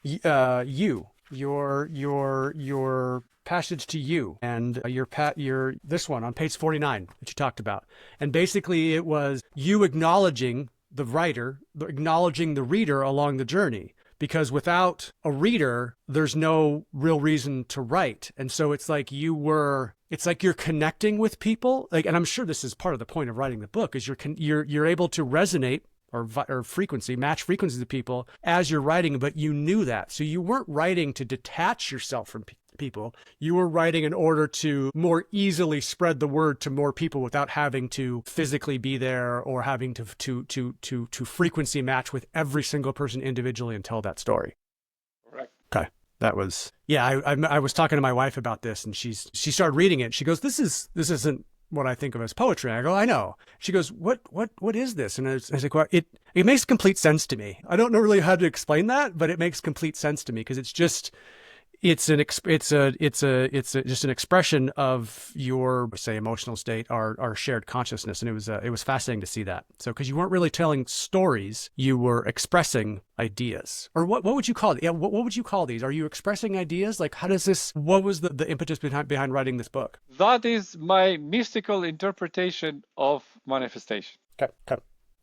you your passage to you and your this one on page 49 that you talked about. And basically it was you acknowledging the writer, acknowledging the reader along the journey. Because without a reader, there's no real reason to write. And so it's like it's like you're connecting with people. Like, and I'm sure this is part of the point of writing the book is you're able to resonate or match frequencies of people as you're writing, but you knew that. So you weren't writing to detach yourself from people. You were writing in order to more easily spread the word to more people without having to physically be there or having to frequency match with every single person individually and tell that story. Correct. Okay. That was, yeah, I was talking to my wife about this and she started reading it. She goes, this isn't what I think of as poetry. And I go, I know. She goes, what is this? And I was like, well, it makes complete sense to me. I don't know really how to explain that, but it makes complete sense to me because it's just, it's just an expression of your, say, emotional state, our shared consciousness. And it was fascinating to see that. So, because you weren't really telling stories, you were expressing ideas. Or what would you call it? Yeah, what would you call these? Are you expressing ideas? Like, how does this, what was the impetus behind writing this book? That is my mystical interpretation of manifestation. Okay.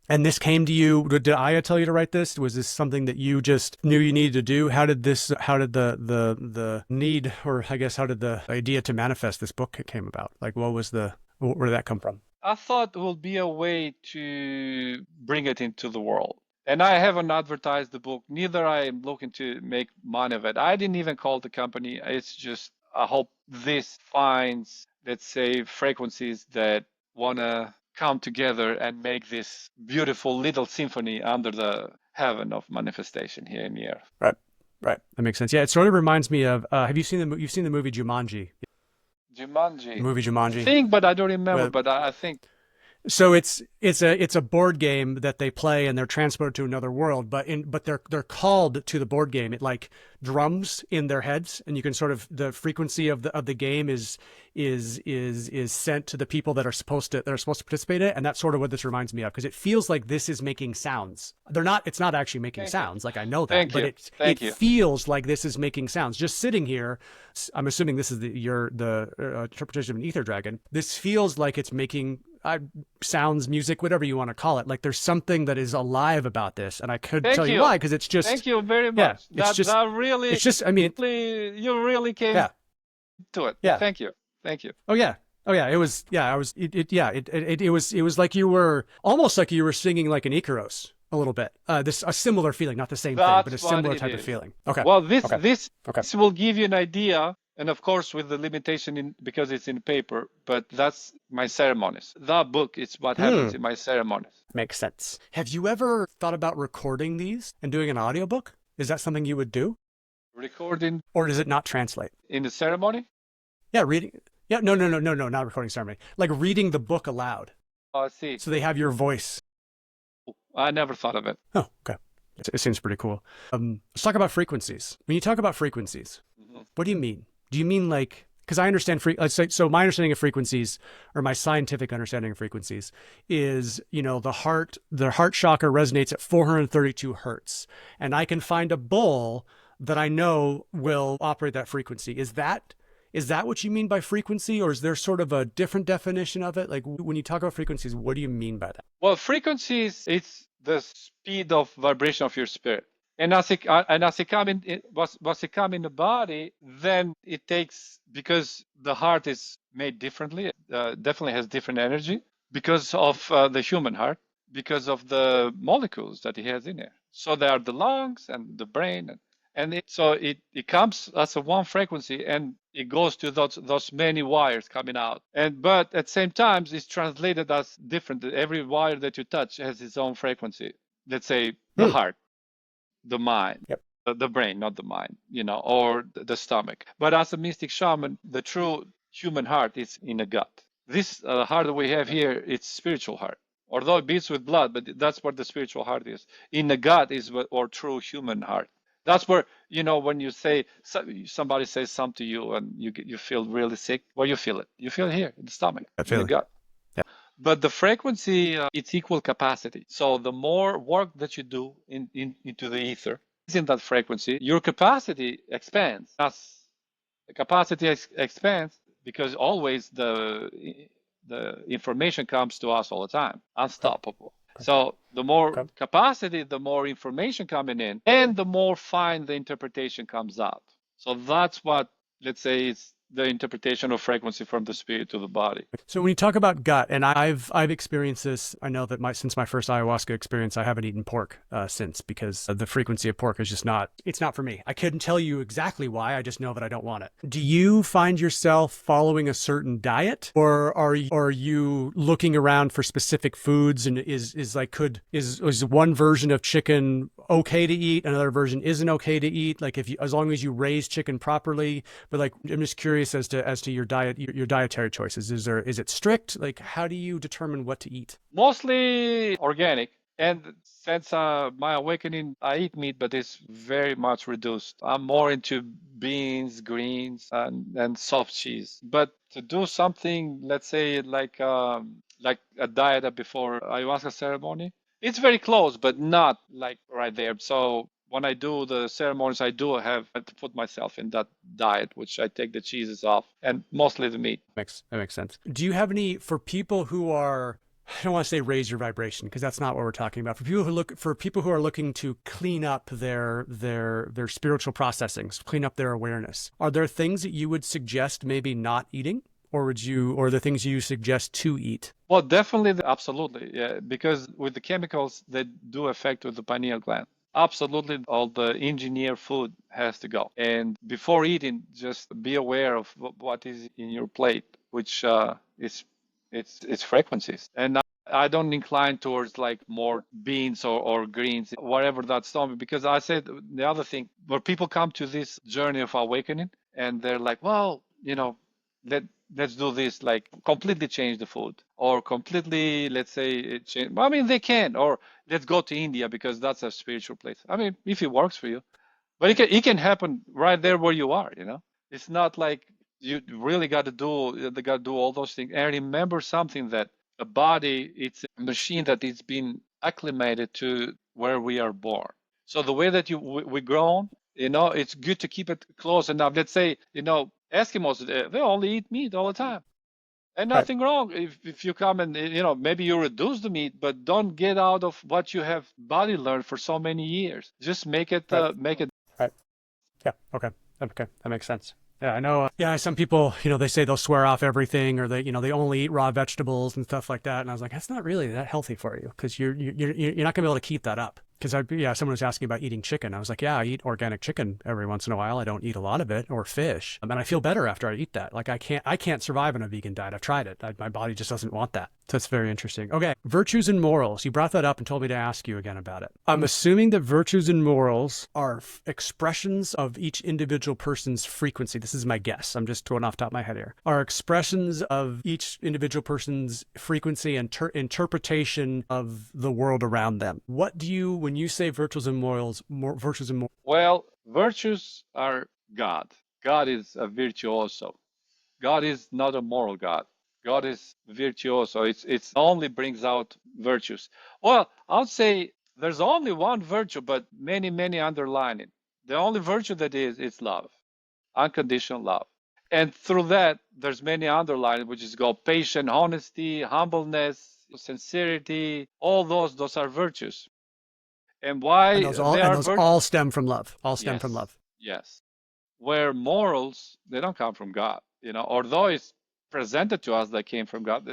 And this came to you, did Aya tell you to write this? Was this something that you just knew you needed to do? How did the need, or I guess, how did the idea to manifest this book came about? Like, where did that come from? I thought it will be a way to bring it into the world. And I haven't advertised the book, neither I am looking to make money of it. I didn't even call the company. It's just, I hope this finds, let's say, frequencies that want to come together and make this beautiful little symphony under the heaven of manifestation here in the earth. Right. That makes sense. Yeah, it sort of reminds me of, have you seen you've seen the movie Jumanji? Jumanji. The movie Jumanji. I think, but I don't remember, but I think. So it's a board game that they play and they're transported to another world, but they're called to the board game. It like drums in their heads, and you can sort of, the frequency of the game is sent to the people that are supposed to participate in it, and that's sort of what this reminds me of, because it feels like this is making sounds. It's not actually making sounds, like I know that, but it feels like this is making sounds. Just sitting here, I'm assuming this is the interpretation of an ether dragon. This feels like it's making sounds, music, whatever you want to call it. Like there's something that is alive about this, and I could tell you why, because it's just. Thank you very much. Yeah, it's just. I mean, you really came to it. Yeah. Thank you. Oh yeah. It was. Yeah, I was. It was like you were almost like you were singing like an Icaros a little bit. A similar feeling, not the same thing, but a similar type of feeling. Okay. Well, this will give you an idea. And of course, with the limitation because it's in paper, but that's my ceremonies. That book is what happens in my ceremonies. Makes sense. Have you ever thought about recording these and doing an audiobook? Is that something you would do? Recording? Or does it not translate? In the ceremony? Yeah, reading. Yeah, no, not recording ceremony. Like reading the book aloud. Oh, I see. So they have your voice. I never thought of it. Oh, okay. It seems pretty cool. Let's talk about frequencies. When you talk about frequencies, what do you mean? Do you mean like, because I understand, so my understanding of frequencies, or my scientific understanding of frequencies, is, the heart chakra resonates at 432 hertz. And I can find a bowl that I know will operate that frequency. Is that what you mean by frequency, or is there sort of a different definition of it? Like when you talk about frequencies, what do you mean by that? Well, frequencies, it's the speed of vibration of your spirit. And as it come in the body, then it takes, because the heart is made differently, definitely has different energy because of the human heart, because of the molecules that it has in there. So there are the lungs and the brain, and it comes as a one frequency, and it goes to those many wires coming out. But at the same time, it's translated as different. Every wire that you touch has its own frequency. Let's say the heart. The mind, the brain, not the mind, or the stomach. But as a mystic shaman, the true human heart is in the gut. This heart that we have here, it's spiritual heart. Although it beats with blood, but that's what the spiritual heart is. In the gut is our true human heart. That's where, when you say, somebody says something to you and you feel really sick, where you feel it? You feel it here in the stomach, in the gut. Yeah. But the frequency, it's equal capacity. So the more work that you do into the ether, in that frequency, your capacity expands. As the capacity expands, because always the information comes to us all the time, Okay. unstoppable. So the more Okay. capacity, the more information coming in, and the more fine the interpretation comes out. So that's what, let's say, is the interpretation of frequency from the spirit to the body. So when you talk about gut, and I've experienced this, I know that since my first ayahuasca experience, I haven't eaten pork since, because the frequency of pork is just not, it's not for me. I couldn't tell you exactly why. I just know that I don't want it. Do you find yourself following a certain diet, or are you looking around for specific foods, and is one version of chicken okay to eat, another version isn't okay to eat? Like, if you, as long as you raise chicken properly, but like, I'm just curious as to your diet, your dietary choices. Is it strict? Like, how do you determine what to eat? Mostly organic. And since my awakening, I eat meat, but it's very much reduced. I'm more into beans, greens, and soft cheese. But to do something, let's say like a diet before ayahuasca ceremony, it's very close, but not like right there. So when I do the ceremonies, I do have to put myself in that diet, which I take the cheeses off and mostly the meat. That makes sense. Do you have any for people who are, I don't want to say raise your vibration, because that's not what we're talking about. For people who are looking to clean up their spiritual processings, clean up their awareness, are there things that you would suggest maybe not eating? Or the things you suggest to eat? Well, definitely, absolutely, yeah, because with the chemicals that do affect with the pineal gland, absolutely, all the engineered food has to go. And before eating, just be aware of what is in your plate, which is it's frequencies. And I don't incline towards like more beans or greens, whatever that's stomach, because I said the other thing, where people come to this journey of awakening and they're like, well, let let's do this, like completely change the food or completely, let's say, change. I mean, they can, or let's go to India because that's a spiritual place. I mean, if it works for you, but it can happen right there where you are. It's not like you really got to do all those things. And remember something, that a body, it's a machine that is being acclimated to where we are born. So the way that we grown, it's good to keep it close enough. Let's say, Eskimos, they only eat meat all the time. And Right. nothing wrong if you come and, maybe you reduce the meat, but don't get out of what you have body learned for so many years. Just make it, Right. make it. Right. Yeah. Okay. Okay. That makes sense. Yeah, I know. Yeah, some people, they say they'll swear off everything, or they only eat raw vegetables and stuff like that. And I was like, that's not really that healthy for you, because you're not gonna be able to keep that up. Because someone was asking about eating chicken. I was like, yeah, I eat organic chicken every once in a while. I don't eat a lot of it, or fish, and I feel better after I eat that. Like, I can't survive on a vegan diet. I've tried it. My body just doesn't want that. So it's very interesting. Okay, virtues and morals. You brought that up and told me to ask you again about it. I'm assuming that virtues and morals are expressions of each individual person's frequency. This is my guess. I'm just throwing off the top of my head here. Are expressions of each individual person's frequency and interpretation of the world around them. What do you, when you say virtues and morals, virtues and morals? Well, virtues are God. God is a virtuoso. God is not a moral God. God is virtuoso. It's only brings out virtues. Well, I'll say there's only one virtue, but many, many underlining. The only virtue that is love, unconditional love. And through that, there's many underlining, which is called patience, honesty, humbleness, sincerity. All those are virtues. And why they are Those virtues? all stem from love. All stem from Yes, love. yes. Where morals, they don't come from God, although it's presented to us that came from God.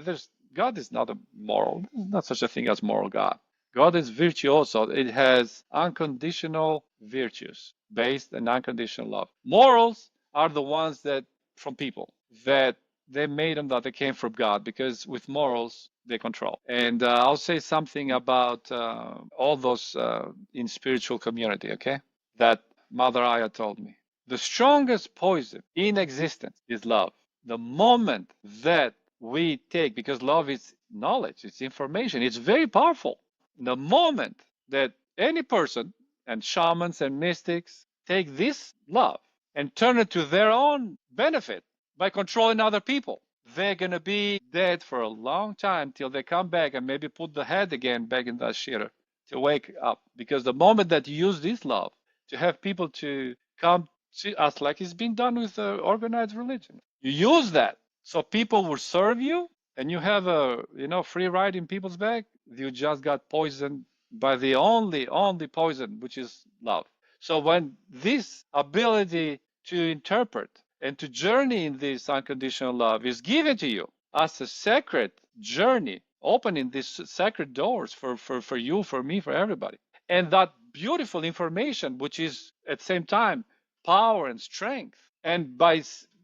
God is not a moral. There's not such a thing as moral God. God is virtuoso. It has unconditional virtues based on unconditional love. Morals are the ones that from people that they made them, that they came from God, because with morals they control. And I'll say something about all those in spiritual community. Okay, that Mother Aya told me. The strongest poison in existence is love. The moment that we take, because love is knowledge, it's information, it's very powerful. The moment that any person, and shamans and mystics, take this love and turn it to their own benefit by controlling other people, they're going to be dead for a long time till they come back and maybe put the head again back in that shitter to wake up. Because the moment that you use this love, to have people to come to us like it's been done with organized religion. You use that so people will serve you, and you have a free ride in people's bag. You just got poisoned by the only poison, which is love. So when this ability to interpret and to journey in this unconditional love is given to you as a sacred journey, opening these sacred doors for you, for me, for everybody. And that beautiful information, which is at the same time power and strength. And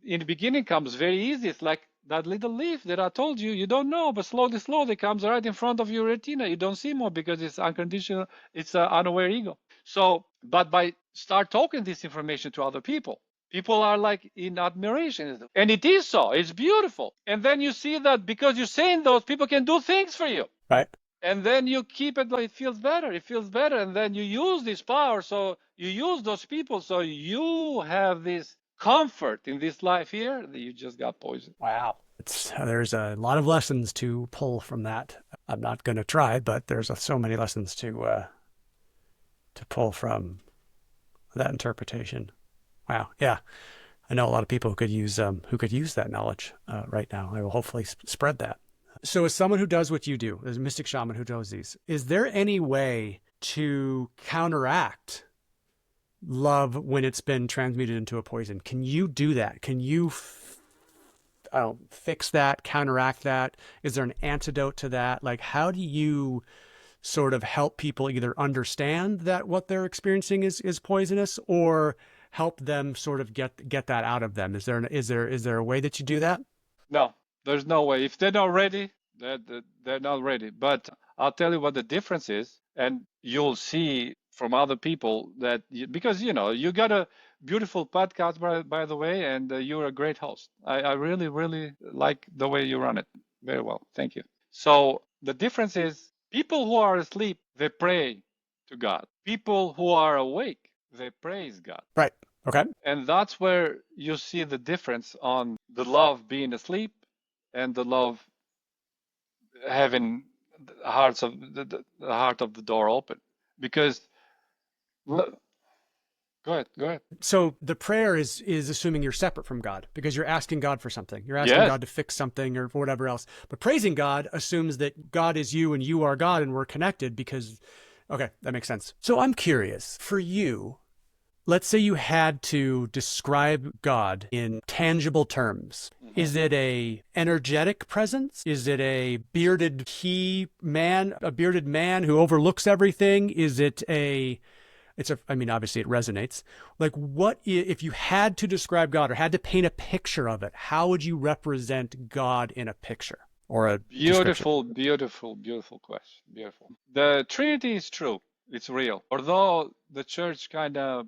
in the beginning comes very easy. It's like that little leaf that I told you, you don't know, but slowly comes right in front of your retina. You don't see more because it's unconditional, it's an unaware ego. So, but by start talking this information to other people, people are like in admiration. And it is so, it's beautiful. And then you see that because you're saying those, people can do things for you. Right. And then you keep it, it feels better, and then you use this power, so you use those people, so you have this comfort in this life here that you just got poisoned. Wow. There's a lot of lessons to pull from that. I'm not going to try, but there's so many lessons to pull from that interpretation. Wow. Yeah. I know a lot of people who could use that knowledge right now. I will hopefully spread that. So as someone who does what you do, as a mystic shaman who does these, is there any way to counteract love when it's been transmuted into a poison? Can you do that? Can you fix that, counteract that? Is there an antidote to that? Like, how do you sort of help people either understand that what they're experiencing is poisonous, or help them sort of get that out of them? Is there a way that you do that? No, there's no way. If they're not ready, they're not ready. But I'll tell you what the difference is, and you'll see from other people that because you got a beautiful podcast, by the way, and you're a great host. I really like the way you run it. Very well, thank you. So the difference is, people who are asleep, they pray to God. People who are awake, they praise God. Right. Okay. And that's where you see the difference on the love being asleep and the love having the heart of the door open. Because go ahead. So the prayer is assuming you're separate from God, because you're asking God for something. You're asking Yes. God to fix something or whatever else. But praising God assumes that God is you and you are God and we're connected because, okay, that makes sense. So I'm curious, for you, let's say you had to describe God in tangible terms. Mm-hmm. Is it a energetic presence? Is it a bearded man who overlooks everything? Is it I mean, obviously it resonates. Like, what if you had to describe God or had to paint a picture of it, how would you represent God in a picture or a beautiful question? Beautiful. The Trinity is true. It's real. Although the church kind of,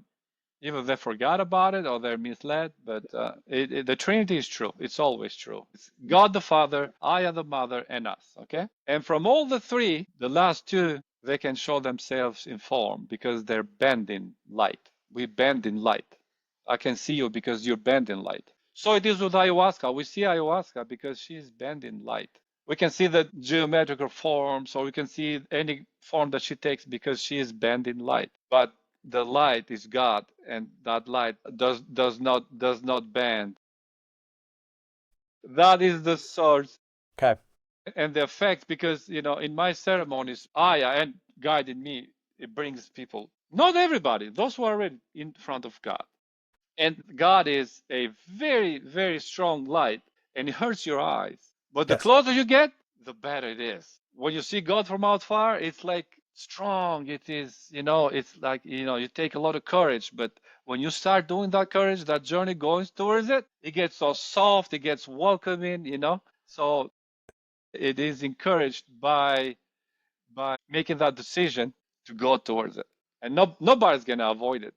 either they forgot about it or they're misled, but the Trinity is true. It's always true. It's God the Father, I am the Mother, and us, okay? And from all the three, the last two, they can show themselves in form because they're bending light. We bend in light. I can see you because you're bending light. So it is with ayahuasca. We see ayahuasca because she's bending light. We can see the geometrical forms, or we can see any form that she takes because she is bending light. But the light is God, and that light does not bend. That is the source. Okay. And the effect, because in my ceremonies, Aya and guiding me, it brings people, not everybody, those who are already in front of God. And God is a very, very strong light, and it hurts your eyes. But the closer you get, the better it is. When you see God from out far, it's like strong. It is, it's like, you take a lot of courage. But when you start doing that courage, that journey going towards it, it gets so soft, it gets welcoming, So it is encouraged by making that decision to go towards it. And nobody's going to avoid it.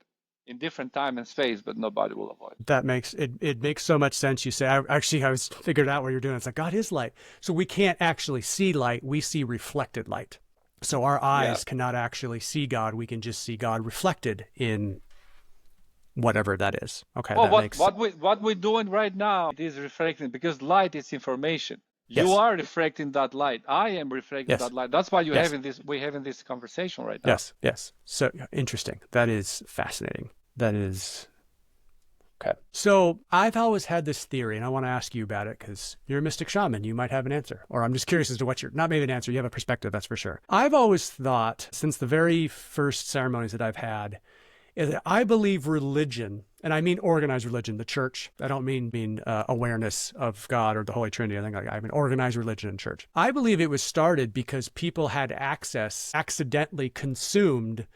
In different time and space, but nobody will avoid it. That makes it makes so much sense. You say, I was figured out what you're doing. It's like, God is light. So we can't actually see light. We see reflected light. So our eyes cannot actually see God. We can just see God reflected in whatever that is. Okay. Well, what we're doing right now, it is reflecting, because light is information. You Yes. are reflecting that light. I am reflecting Yes. that light. That's why Yes. we're having this conversation right now. Yes. Yes. So interesting. That is fascinating. That is okay. So I've always had this theory, and I want to ask you about it because you're a mystic shaman. You might have an answer, or I'm just curious as to what you're not maybe an answer. You have a perspective, that's for sure. I've always thought since the very first ceremonies that I've had is that I believe religion, and I mean organized religion, the church. I don't mean awareness of God or the Holy Trinity. I think I mean organized religion in church. I believe it was started because people had accidentally consumed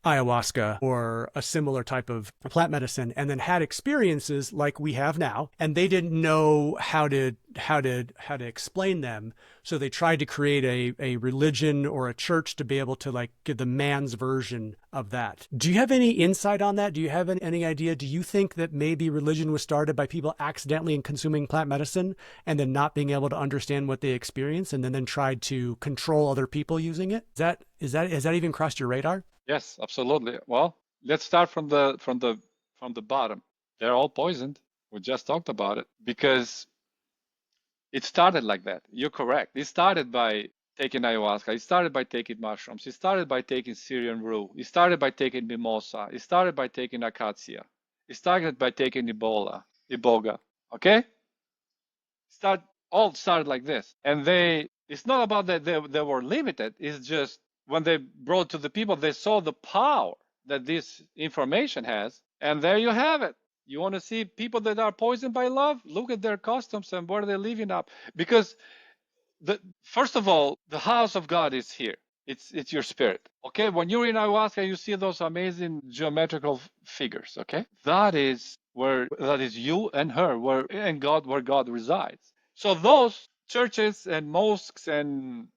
ayahuasca or a similar type of plant medicine and then had experiences like we have now, and they didn't know how to explain them, so they tried to create a religion or a church to be able to like give the man's version of that. Do you have any insight on that? Do you have any idea? Do you think that maybe religion was started by people accidentally consuming plant medicine and then not being able to understand what they experienced and then tried to control other people using it? Has that even crossed your radar? Yes, absolutely. Well, let's start from the bottom. They're all poisoned. We just talked about it because it started like that. You're correct. It started by taking ayahuasca. It started by taking mushrooms. It started by taking Syrian rue. It started by taking mimosa. It started by taking acacia. It started by taking iboga. Okay? Start all started like this. And it's not about that they were limited. It's just when they brought to the people, they saw the power that this information has. And there you have it. You want to see people that are poisoned by love? Look at their customs and where they're living up. Because first of all, the house of God is here. It's your spirit. Okay, when you're in ayahuasca, you see those amazing geometrical figures. Okay, that is you and her, where God resides. So those churches and mosques and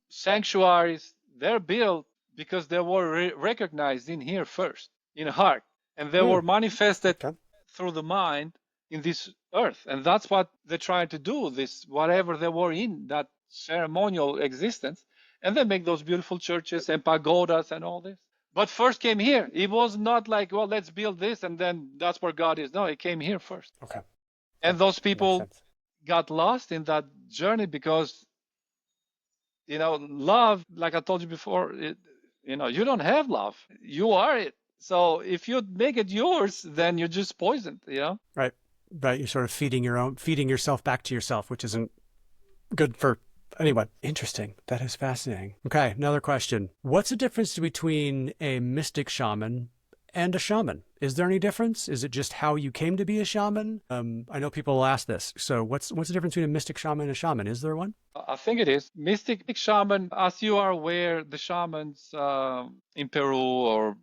sanctuaries, they're built because they were recognized in here first, in heart, and they Hmm. were manifested Okay. through the mind in this earth. And that's what they're trying to do, this whatever they were in, that ceremonial existence. And they make those beautiful churches and pagodas and all this. But first came here. It was not like, well, let's build this and then that's where God is. No, it came here first. Okay. Okay. And those Makes people sense. got lost in that journey because, love, like I told you before, you don't have love. You are it. So if you make it yours, then you're just poisoned. Right. Right. You're sort of feeding yourself back to yourself, which isn't good for anyone. Interesting. That is fascinating. Okay. Another question. What's the difference between a mystic shaman and a shaman? Is there any difference? Is it just how you came to be a shaman? I know people will ask this. So what's the difference between a mystic shaman and a shaman? Is there one? I think it is. Mystic shaman, as you are aware, the shamans in Peru, or,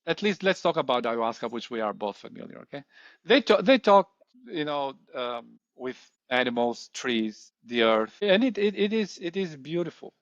at least let's talk about ayahuasca, which we are both familiar, okay? They talk, with animals, trees, the earth, and it is beautiful,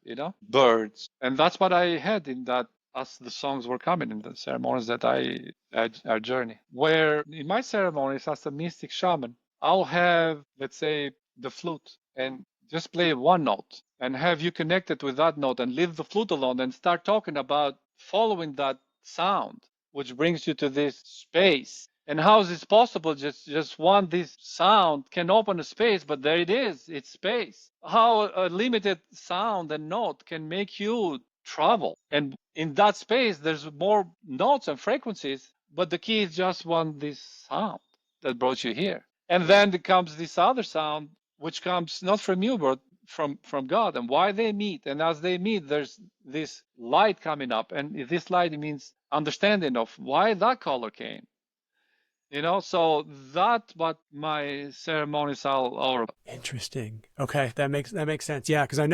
birds. And that's what I had in that as the songs were coming in the ceremonies that I journey. Where in my ceremonies as a mystic shaman, I'll have, let's say, the flute and just play one note and have you connected with that note and leave the flute alone and start talking about following that sound, which brings you to this space. And how is this possible? Just this sound can open a space, but there it is. It's space. How a limited sound and note can make you travel. And in that space, there's more notes and frequencies, but the key is just this sound that brought you here. And then there comes this other sound, which comes not from you, but from God. And why they meet. And as they meet, there's this light coming up. And this light means understanding of why that color came. So that's what my ceremonies are about. Interesting. Okay, that makes sense. Yeah, because I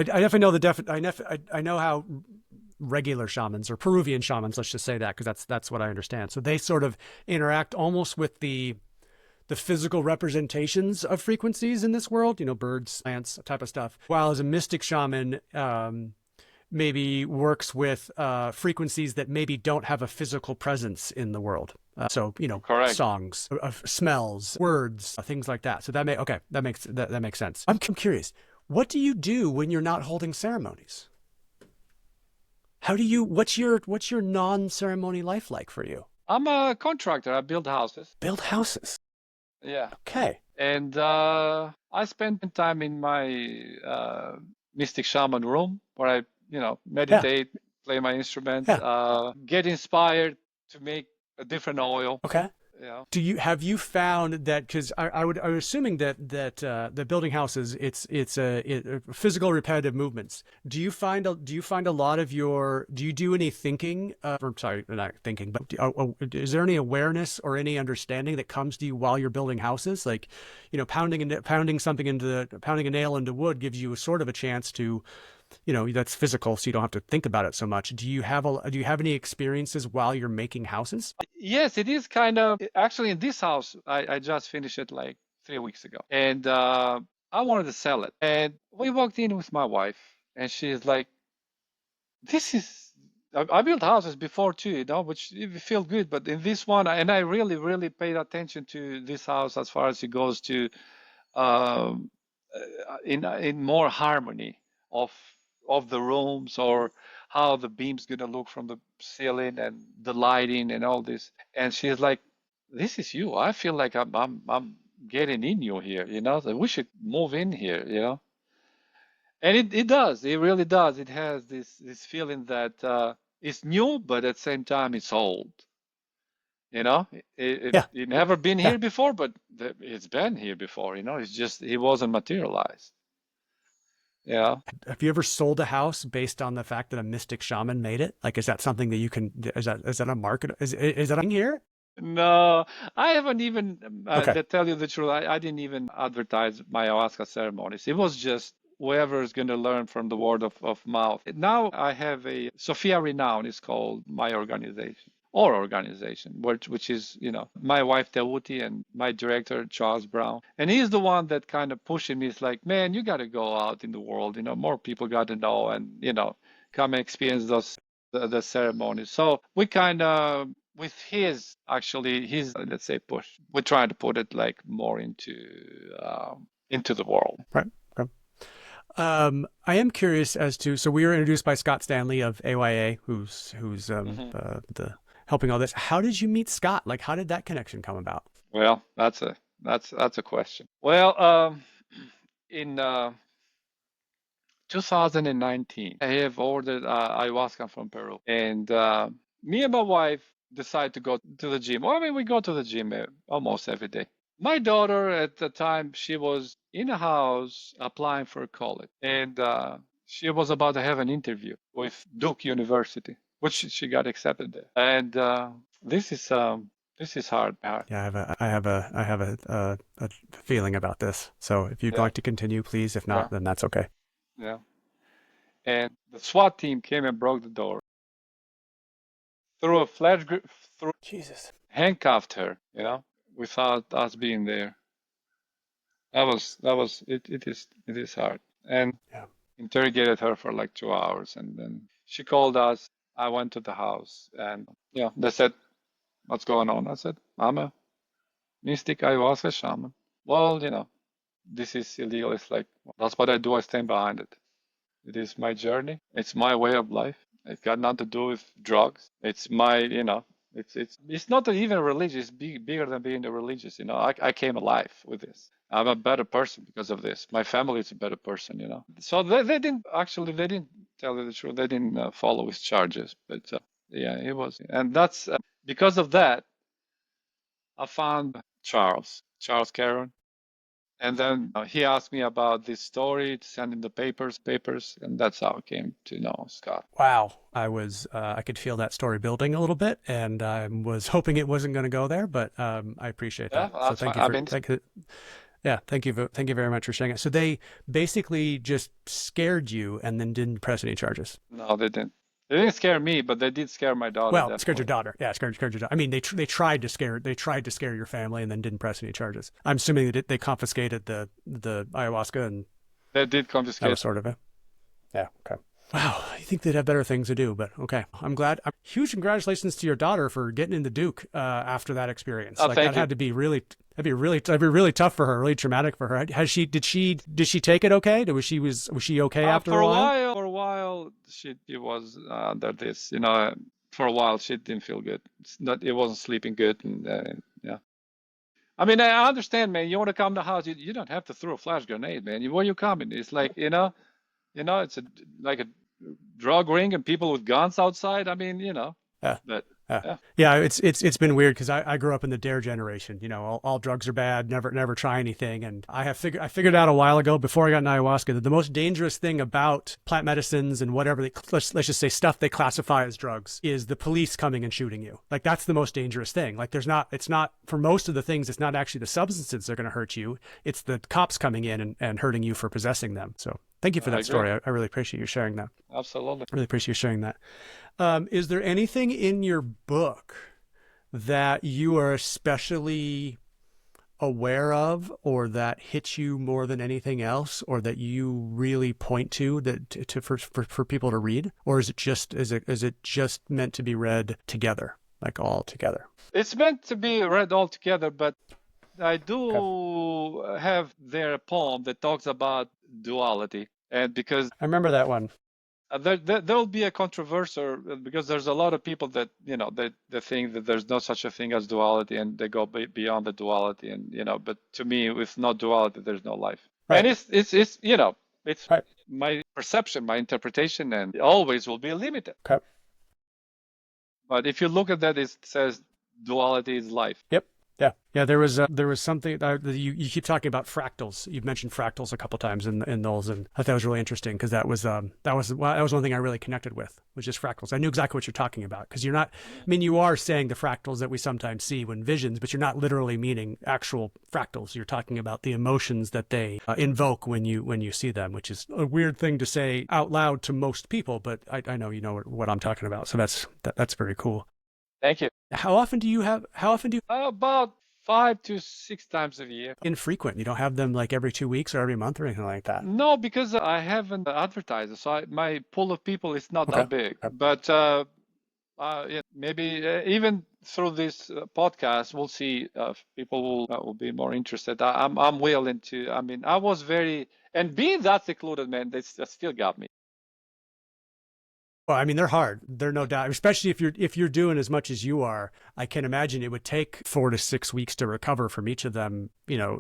definitely know I know how regular shamans or Peruvian shamans, let's just say that, because that's what I understand. So they sort of interact almost with the physical representations of frequencies in this world, birds, plants, type of stuff. While as a mystic shaman, maybe works with frequencies that maybe don't have a physical presence in the world. So Correct. songs, smells, words, things like that. So that makes sense. I'm curious. What do you do when you're not holding ceremonies? What's your non-ceremony life like for you? I'm a contractor. I build houses. Build houses. Yeah. Okay. And I spent time in my Mystic Shaman room where I, Yeah. meditate, play my instruments, Yeah. get inspired to make a different oil. Okay. You know, Have you found that, because I was assuming that building houses, physical repetitive movements. Do you find a lot of your, do you do any thinking, or sorry, not thinking, but is there any awareness or any understanding that comes to you while you're building houses? Like, pounding a nail into wood gives you a sort of a chance to, that's physical, so you don't have to think about it so much. Do you have any experiences while you're making houses? yes, it is kind of actually in this house. I just finished it like 3 weeks ago, and I wanted to sell it. And we walked in with my wife, and she's like, "This is." I built houses before too, which it feel good, but in this one, and I really, really paid attention to this house as far as it goes to um, in more harmony of the rooms, or how the beam's gonna look from the ceiling and the lighting and all this. And she's like, "This is you. I feel like I'm getting in you here. So we should move in here. And it does. It really does. It has this feeling that it's new, but at the same time it's old. Yeah. It never been Yeah. here before, but it's been here before. It's just it wasn't materialized. Yeah. Have you ever sold a house based on the fact that a mystic shaman made it? Like, is that something that you can? Is that a market? Is that a thing here? No, I haven't even, Okay. to tell you the truth, I didn't even advertise my ayahuasca ceremonies. It was just whoever is going to learn from the word of mouth. Now I have a Sophia Renown is called my organization, or organization, which is, my wife Tewuti and my director Charles Brown. And he's the one that kind of pushing me. It's like, man, you got to go out in the world. More people got to know, and come and experience the ceremonies. So we kind of, with his, let's say, push, we're trying to put it like more into the world. Right. Okay. I am curious as to, so we were introduced by Scott Stanley of AYA, who's Hmm. the helping all this. How did you meet Scott? Like, how did that connection come about? Well, that's a question. Well, in 2019, I have ordered ayahuasca from Peru, and me and my wife decided to go to the gym. Well, I mean, we go to the gym almost every day. My daughter at the time, she was in a house applying for college, and she was about to have an interview with Duke University, which she got accepted there. And this is hard. Hard. Yeah, I have a feeling about this. So if you'd Yeah, like to continue, please. If yeah, not, then that's okay. yeah. And the SWAT team came and broke the door, threw a flash, threw, Jesus. handcuffed her, without us being there. That was it. It is hard. And Yeah. interrogated her for like 2 hours, and then she called us. I went to the house, and they said, "What's going on?" I said, "I'm a mystic ayahuasca shaman." Well, this is illegal. It's like, well, that's what I do. I stand behind it. It is my journey. It's my way of life. It's got nothing to do with drugs. It's my, it's not even religious. It's bigger than being a religious. I came alive with this. I'm a better person because of this. My family is a better person. So they didn't tell you the truth. They didn't follow his charges. But yeah, it was, and that's because of that. I found Charles Caron. And then he asked me about this story, to send him the papers, and that's how I came to know Scott. Wow. I could feel that story building a little bit, and I was hoping it wasn't going to go there, but I appreciate Yeah, that. well, So that's fine. I mean, thank you very much for sharing it. So they basically just scared you and then didn't press any charges. no, they didn't. They didn't scare me, but they did scare my daughter, Well, scared your definitely. daughter. Yeah, scared your daughter. I mean, they tried to scare your family and then didn't press any charges. I'm assuming that they confiscated the ayahuasca, and They did that confiscate. was sort of it. Yeah. Okay. Wow, I think they'd have better things to do, but okay. I'm glad. Huge congratulations to your daughter for getting into Duke after that experience. Oh, Like that thank you. had to be really, that'd be really tough for her, really traumatic for her. Did she take it okay? Was she okay after a while? For a while, she was under this, for a while she didn't feel good. It wasn't sleeping good, and yeah. I mean, I understand, man. You want to come to the house, you don't have to throw a flash grenade, man. Where you coming? It's like, it's like a drug ring and people with guns outside. I mean, Yeah. but Yeah. yeah, Yeah, it's been weird because I grew up in the dare generation. You know, all drugs are bad. Never try anything. And I figured out a while ago before I got in ayahuasca that the most dangerous thing about plant medicines and whatever let's just say stuff they classify as drugs is the police coming and shooting you. Like that's the most dangerous thing. Like it's not for most of the things. It's not actually the substances that are going to hurt you. It's the cops coming in and hurting you for possessing them. So thank you for I that agree. story. I really appreciate you sharing that. Absolutely. I really appreciate you sharing that. Is there anything in your book that you are especially aware of or that hits you more than anything else or that you really point to for people to read? Or is it just meant to be read together, like all together? It's meant to be read all together, but I Okay. do have there a poem that talks about duality, and because I remember that one. there'll be a controversial because there's a lot of people that they think that there's no such a thing as duality and they go beyond the duality, and but to me with no duality there's no life, and Right. it's Right. my perception, my interpretation, and it always will be limited. Okay. But if you look at that, it says duality is life. Yep. Yeah. Yeah. There was something you keep talking about fractals. You've mentioned fractals a couple times in those, and I thought that was really interesting because that was one thing I really connected with was just fractals. I knew exactly what you're talking about because you're not. I mean, you are saying the fractals that we sometimes see when visions, but you're not literally meaning actual fractals. You're talking about the emotions that they invoke when you see them, which is a weird thing to say out loud to most people, but I know you know what I'm talking about. So that's very cool. Thank you. How often do you About 5 to 6 times a year. infrequent? You don't have them like every 2 weeks or every month or anything like that? No, because I haven't advertised, so my pool of people is not Okay. that big. Okay. But yeah, maybe even through this podcast, we'll see if people will be more interested. I'm willing to. I mean, I was very and being that secluded, man, that still got me. Well, I mean, they're hard. They're no doubt, especially if you're doing as much as you are. I can imagine it would take 4 to 6 weeks to recover from each of them,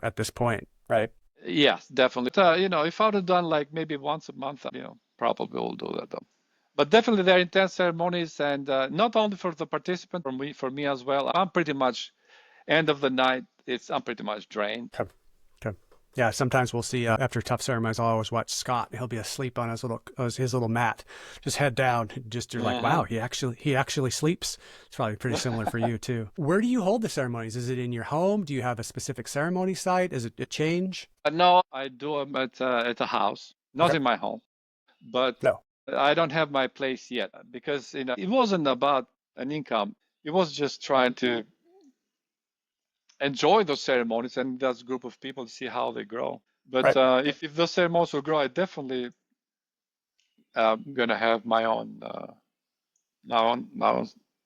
at this point, right? Yes, definitely. If I would have done like maybe once a month, probably will do that though. But definitely they're intense ceremonies, and not only for the participant, for me as well. I'm pretty much end of the night. I'm pretty much drained. Okay. Okay. Yeah, sometimes we'll see after tough ceremonies. I'll always watch Scott. He'll be asleep on his little mat, just head down. Just you're like, wow, Hmm. he actually sleeps. It's probably pretty similar for you too. Where do you hold the ceremonies? Is it in your home? Do you have a specific ceremony site? Is it a change? No, I do them at a house, not Okay. in my home. But No. I don't have my place yet because it wasn't about an income. It was just trying to enjoy those ceremonies and that group of people to see how they grow. But Right. if those ceremonies will grow, I definitely gonna have my own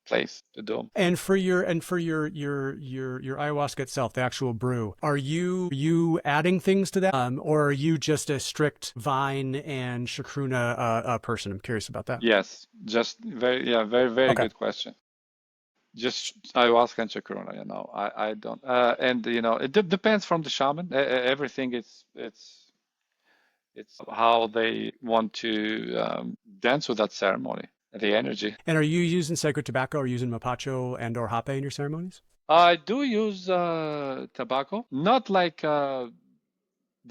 place to do them. And for your ayahuasca itself, the actual brew, are you adding things to that, or are you just a strict vine and chacruna person? I'm curious about that. Yes, just very very Okay. good question. Just ayahuasca and chacruna, I don't, and it depends from the shaman. Everything it's how they want to dance with that ceremony, the energy. And are you using sacred tobacco or using mapacho and or hape in your ceremonies? I do use tobacco, not like the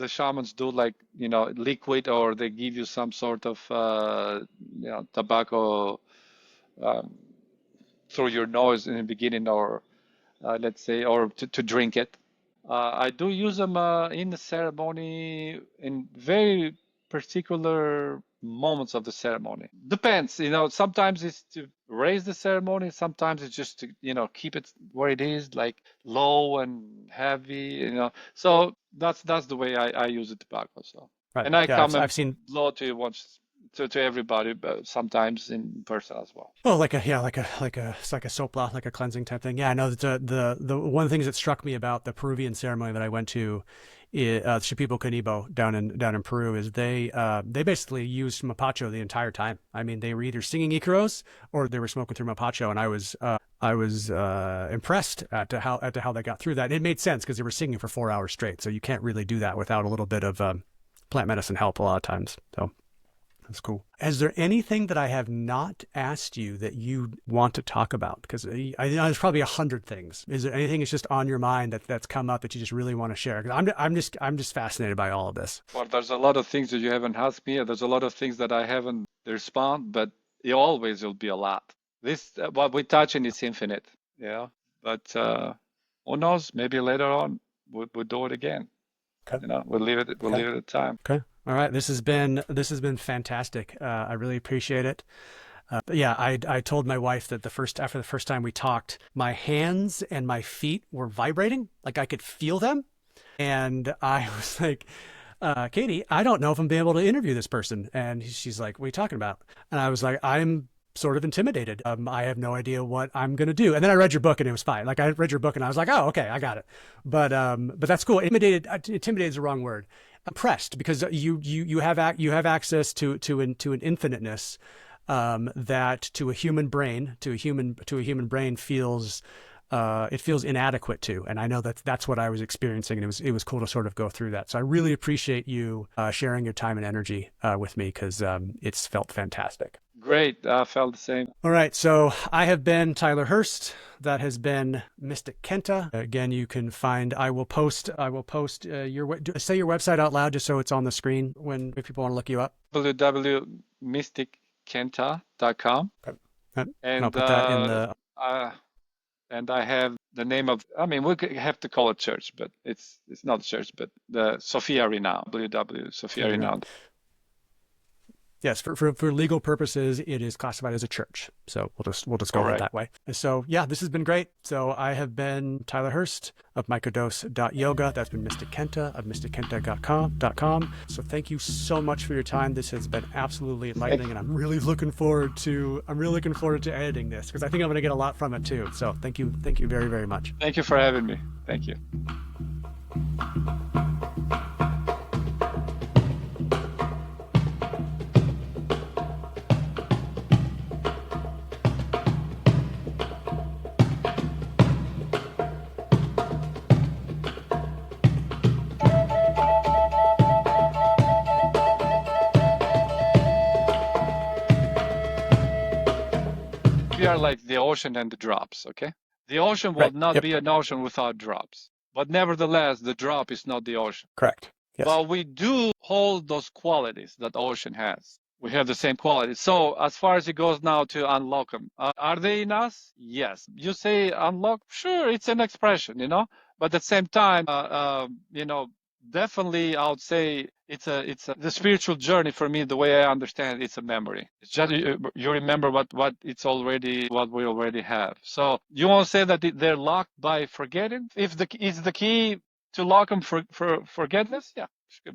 shamans do, like liquid, or they give you some sort of tobacco um, through your nose in the beginning, or let's say, or to drink it. I do use them in the ceremony in very particular moments of the ceremony. Depends, sometimes it's to raise the ceremony, sometimes it's just to, keep it where it is, like low and heavy. So that's the way I use the tobacco. So, Right. and I Yeah, come and I've seen. blow to once to everybody, but sometimes in person as well. Oh, it's like a sopla, like a cleansing type thing. Yeah, I know that the one of the things that struck me about the Peruvian ceremony that I went to, Shipibo Canibo down in Peru, is they basically used mapacho the entire time. I mean, they were either singing icaros or they were smoking through mapacho, and I was impressed at how they got through that. It made sense because they were singing for 4 hours straight, so you can't really do that without a little bit of plant medicine help a lot of times. So that's cool. Is there anything that I have not asked you that you want to talk about? Because I know there's probably 100 things. Is there anything that's just on your mind that's come up that you just really want to share? Because I'm just fascinated by all of this. Well, there's a lot of things that you haven't asked me. There's a lot of things that I haven't respond, but it always will be a lot. This what we touch in is infinite, yeah. But who knows? Maybe later on we'll do it again. Okay. You know, we'll leave it. We'll leave it at time. Okay. All right. This has been fantastic. I really appreciate it. But yeah, I told my wife that after the first time we talked, my hands and my feet were vibrating, like I could feel them, and I was like, Katie, I don't know if I'm being able to interview this person. And she's like, what are you talking about? And I was like, I'm sort of intimidated. I have no idea what I'm going to do. And then I read your book and it was fine. Like I read your book and I was like, oh, okay, I got it. But that's cool. Intimidated is the wrong word. Impressed because you have access to an infiniteness that to a human brain feels it feels inadequate to. And I know that's what I was experiencing, and it was cool to sort of go through that. So I really appreciate you sharing your time and energy with me, because it's felt fantastic. Great. I felt the same. All right. So I have been Tyler Hurst. That has been Mystic Kentah. Again, you can find, I will post say your website out loud just so it's on the screen if people want to look you up. www.mystickentah.com. Okay. And I'll put that in the... and I have the name of, I mean, we have to call it church, but it's not church, but the Sophia Renown, Sophia Renown. Yes, for legal purposes, it is classified as a church. So we'll just go with it that way. And so yeah, this has been great. So I have been Tyler Hurst of microdose.yoga. That's been Mystic Kentah of mystickentah.com. So thank you so much for your time. This has been absolutely enlightening, and I'm really looking forward to editing this, because I think I'm going to get a lot from it too. So thank you very, very much. Thank you for having me. Thank you. We are like the ocean and the drops, okay? The ocean will not be an ocean without drops. But nevertheless, the drop is not the ocean. Correct. Yes. But we do hold those qualities that the ocean has. We have the same qualities. So as far as it goes now to unlock them, are they in us? Yes. You say unlock, sure, it's an expression, you know? But at the same time, definitely I would say it's the spiritual journey for me. The way I understand it's a memory. It's just you remember what what we already have. So you won't say that they're locked by forgetting. If is the key to lock them for forgetfulness, yeah, it could be.